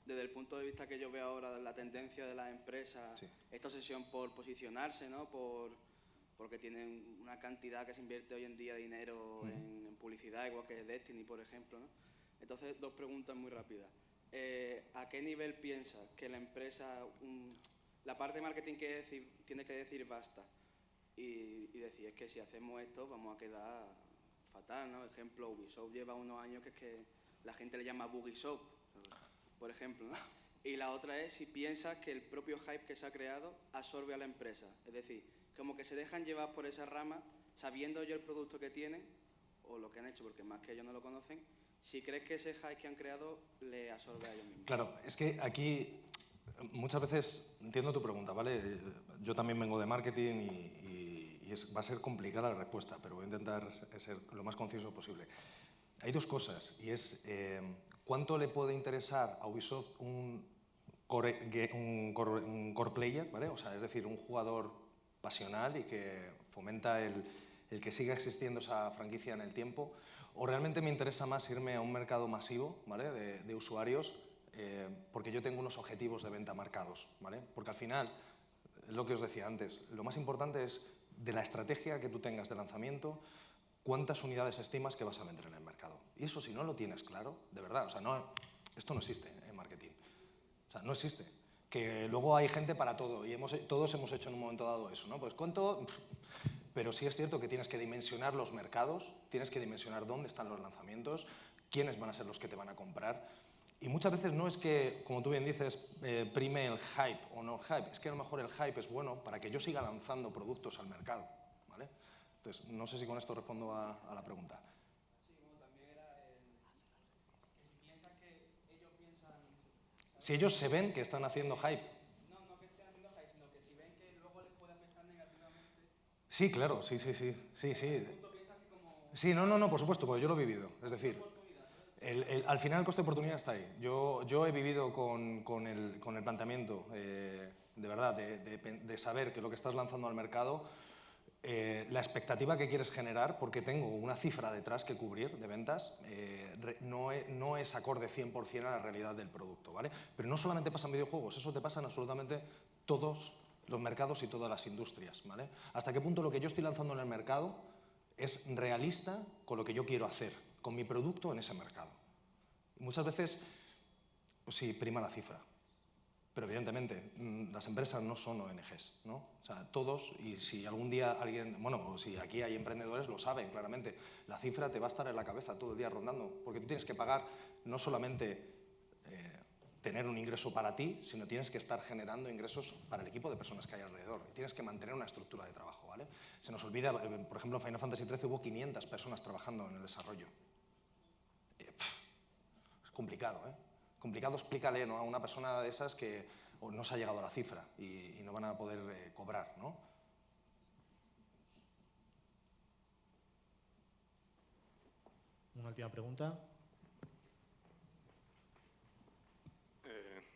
desde el punto de vista que yo veo ahora, la tendencia de las empresas, esta obsesión por posicionarse, ¿no? Porque tienen una cantidad que se invierte hoy en día de dinero en publicidad, igual que Destiny, por ejemplo, ¿no? Entonces, dos preguntas muy rápidas. ¿A qué nivel piensas que la empresa, la parte de marketing tiene que decir basta? Y decir, es que si hacemos esto vamos a quedar fatal, ¿no? Ejemplo, Ubisoft lleva unos años que la gente le llama Bugisoft, por ejemplo, ¿no? Y la otra es si piensas que el propio hype que se ha creado absorbe a la empresa. Es decir, como que se dejan llevar por esa rama, sabiendo ellos el producto que tienen, o lo que han hecho, porque más que ellos no lo conocen, si crees que ese hype que han creado le absorbe a ellos mismos. Claro, es que aquí muchas veces entiendo tu pregunta, ¿vale? Yo también vengo de marketing y va a ser complicada la respuesta, pero voy a intentar ser lo más conciso posible. Hay dos cosas, y es cuánto le puede interesar a Ubisoft un core player, ¿vale? O sea, es decir, un jugador pasional y que fomenta el que siga existiendo esa franquicia en el tiempo, o realmente me interesa más irme a un mercado masivo, ¿vale? de usuarios, porque yo tengo unos objetivos de venta marcados, ¿vale? Porque al final, lo que os decía antes, lo más importante es de la estrategia que tú tengas de lanzamiento, cuántas unidades estimas que vas a vender en el mercado. Y eso, si no lo tienes claro, de verdad, o sea, esto no existe en marketing. O sea, no existe. Que luego hay gente para todo y todos hemos hecho en un momento dado eso, ¿no? Pues cuánto... Pero sí es cierto que tienes que dimensionar los mercados, tienes que dimensionar dónde están los lanzamientos, quiénes van a ser los que te van a comprar. Y muchas veces no es que, como tú bien dices, prime el hype o no el hype, es que a lo mejor el hype es bueno para que yo siga lanzando productos al mercado, ¿vale? Entonces, no sé si con esto respondo a la pregunta. Sí, bueno, también era que si piensas que ellos piensan... Si ellos se ven que están haciendo hype. No que estén haciendo hype, sino que si ven que luego les puede afectar negativamente... Sí, claro, sí. Sí, no, por supuesto, porque yo lo he vivido. Es decir, al final el coste de oportunidad está ahí. Yo he vivido con el planteamiento, de verdad, de saber que lo que estás lanzando al mercado, la expectativa que quieres generar, porque tengo una cifra detrás que cubrir de ventas, no es acorde 100% a la realidad del producto, ¿vale? Pero no solamente pasa en videojuegos, eso te pasa en absolutamente todos los mercados y todas las industrias, ¿vale? Hasta qué punto lo que yo estoy lanzando en el mercado es realista con lo que yo quiero hacer, con mi producto en ese mercado. Y muchas veces, pues sí, prima la cifra. Pero evidentemente, las empresas no son ONGs, ¿no? O sea, todos, y si algún día alguien, bueno, si aquí hay emprendedores, lo saben claramente, la cifra te va a estar en la cabeza todo el día rondando, porque tú tienes que pagar no solamente tener un ingreso para ti, sino tienes que estar generando ingresos para el equipo de personas que hay alrededor. Y tienes que mantener una estructura de trabajo, ¿vale? Se nos olvida, por ejemplo, en Final Fantasy XIII hubo 500 personas trabajando en el desarrollo. Es complicado, ¿eh? Complicado, explícale, ¿no?, a una persona de esas que no se ha llegado a la cifra y no van a poder cobrar, ¿no? Una última pregunta.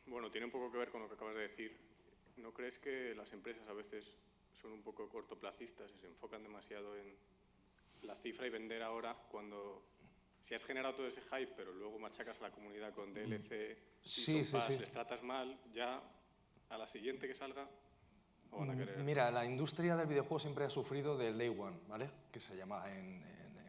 Bueno, tiene un poco que ver con lo que acabas de decir. ¿No crees que las empresas a veces son un poco cortoplacistas y se enfocan demasiado en la cifra y vender ahora cuando... Si has generado todo ese hype, pero luego machacas a la comunidad con DLC, Sí. les tratas mal, ya a la siguiente que salga, no van a querer. Mira, la industria del videojuego siempre ha sufrido del day one, ¿vale? Que se llama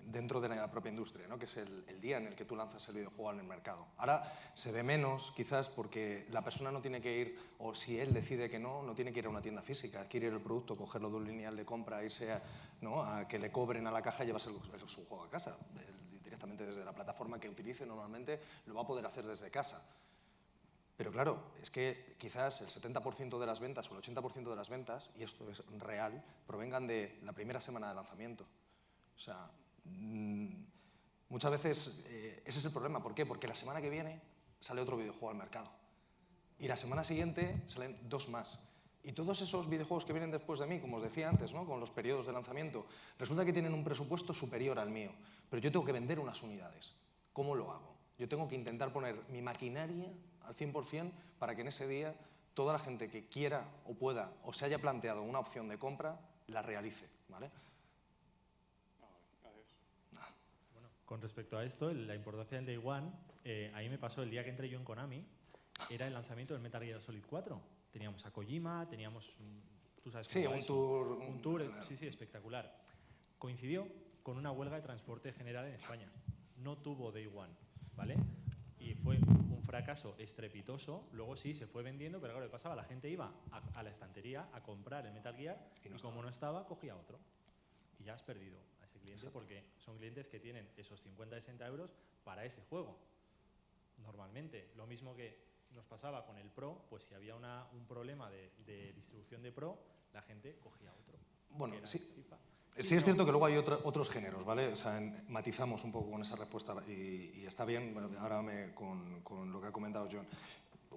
dentro de la propia industria, ¿no? Que es el día en el que tú lanzas el videojuego en el mercado. Ahora se ve menos, quizás, porque la persona no tiene que ir, o si él decide que no tiene que ir a una tienda física, adquirir el producto, cogerlo de un lineal de compra, irse a que le cobren a la caja y llevarse su juego a casa. Directamente desde la plataforma que utilice, normalmente lo va a poder hacer desde casa. Pero claro, es que quizás el 70% de las ventas o el 80% de las ventas, y esto es real, provengan de la primera semana de lanzamiento. O sea, muchas veces ese es el problema. ¿Por qué? Porque la semana que viene sale otro videojuego al mercado. Y la semana siguiente salen 2 más. Y todos esos videojuegos que vienen después de mí, como os decía antes, ¿no?, con los periodos de lanzamiento, resulta que tienen un presupuesto superior al mío. Pero yo tengo que vender unas unidades. ¿Cómo lo hago? Yo tengo que intentar poner mi maquinaria al 100% para que en ese día toda la gente que quiera o pueda o se haya planteado una opción de compra la realice, ¿vale? Bueno, con respecto a esto, la importancia del Day One, a mí me pasó el día que entré yo en Konami, era el lanzamiento del Metal Gear Solid 4. Teníamos a Kojima, teníamos, tú sabes cómo va eso. Un tour, sí, espectacular. Coincidió con una huelga de transporte general en España. No tuvo Day One, ¿vale? Y fue un fracaso estrepitoso. Luego sí, se fue vendiendo, pero claro, ¿qué pasaba? La gente iba a la estantería a comprar el Metal Gear y como no estaba, cogía otro. Y ya has perdido a ese cliente porque son clientes que tienen esos 50-60 euros para ese juego. Normalmente, lo mismo que nos pasaba con el Pro, pues si había un problema de distribución de Pro, la gente cogía otro. Bueno, sí. Sí, es cierto que luego hay otros géneros, ¿vale? O sea, matizamos un poco con esa respuesta y está bien, ahora con lo que ha comentado John.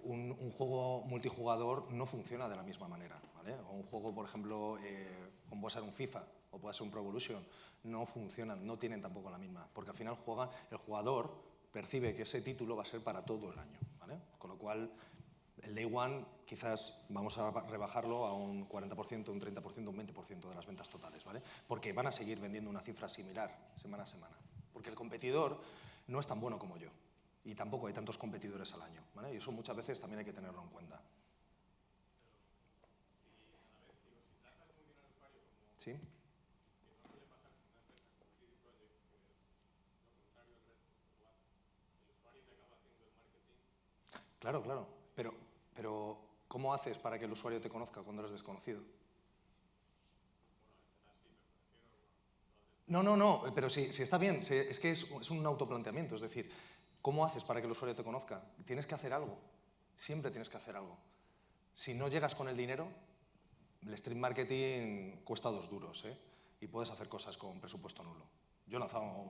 Un juego multijugador no funciona de la misma manera, ¿vale? O un juego, por ejemplo, como puede ser un FIFA o puede ser un Pro Evolution, no funcionan, no tienen tampoco la misma, porque al final el jugador percibe que ese título va a ser para todo el año, ¿vale? Con lo cual, el Day One quizás vamos a rebajarlo a un 40%, un 30%, un 20% de las ventas totales, ¿vale? Porque van a seguir vendiendo una cifra similar semana a semana. Porque el competidor no es tan bueno como yo. Y tampoco hay tantos competidores al año, ¿vale? Y eso muchas veces también hay que tenerlo en cuenta. ¿Sí? Claro. Pero ¿cómo haces para que el usuario te conozca cuando eres desconocido? No, pero sí está bien, es que es un autoplanteamiento, es decir, ¿Cómo haces para que el usuario te conozca? Tienes que hacer algo. Siempre tienes que hacer algo. Si no llegas con el dinero, el street marketing cuesta 2 duros, ¿eh? Y puedes hacer cosas con presupuesto nulo. Yo he lanzado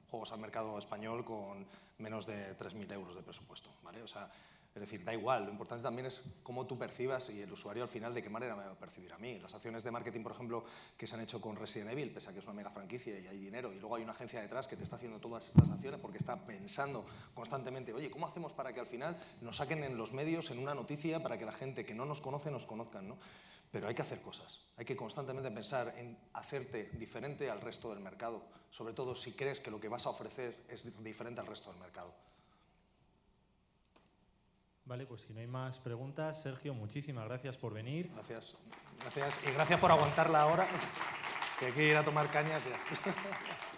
juegos al mercado español con menos de 3.000 euros de presupuesto, ¿vale? O sea, es decir, da igual, lo importante también es cómo tú percibas y el usuario al final de qué manera me va a percibir a mí. Las acciones de marketing, por ejemplo, que se han hecho con Resident Evil, pese a que es una mega franquicia y hay dinero, y luego hay una agencia detrás que te está haciendo todas estas acciones porque está pensando constantemente, oye, ¿cómo hacemos para que al final nos saquen en los medios, en una noticia, para que la gente que no nos conoce nos conozcan, ¿no? Pero hay que hacer cosas, hay que constantemente pensar en hacerte diferente al resto del mercado, sobre todo si crees que lo que vas a ofrecer es diferente al resto del mercado. Vale, pues si no hay más preguntas, Sergio, muchísimas gracias por venir. Gracias. Gracias y gracias por aguantar la hora, que hay que ir a tomar cañas ya.